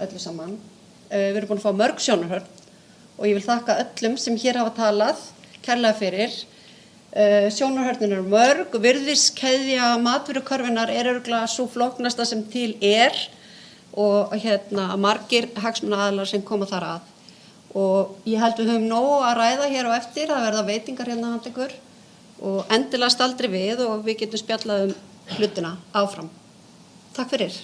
öllu saman. Við erum búin að fá mörg sjónarhorn og ég vil þakka öllum sem hér hafa talað kærlega fyrir. Sjónarhornin eru mörg, virðiskeðja matvörukörfunnar örugglega sú flóknasta sem til og margir hagsmunaaðilar sem koma þar að. Og ég held við höfum nóg að ræða hér á eftir, það verða veitingar hérna handa ykkur og endilega staldri við og við getum spjallað hlutina áfram. Takk fyrir.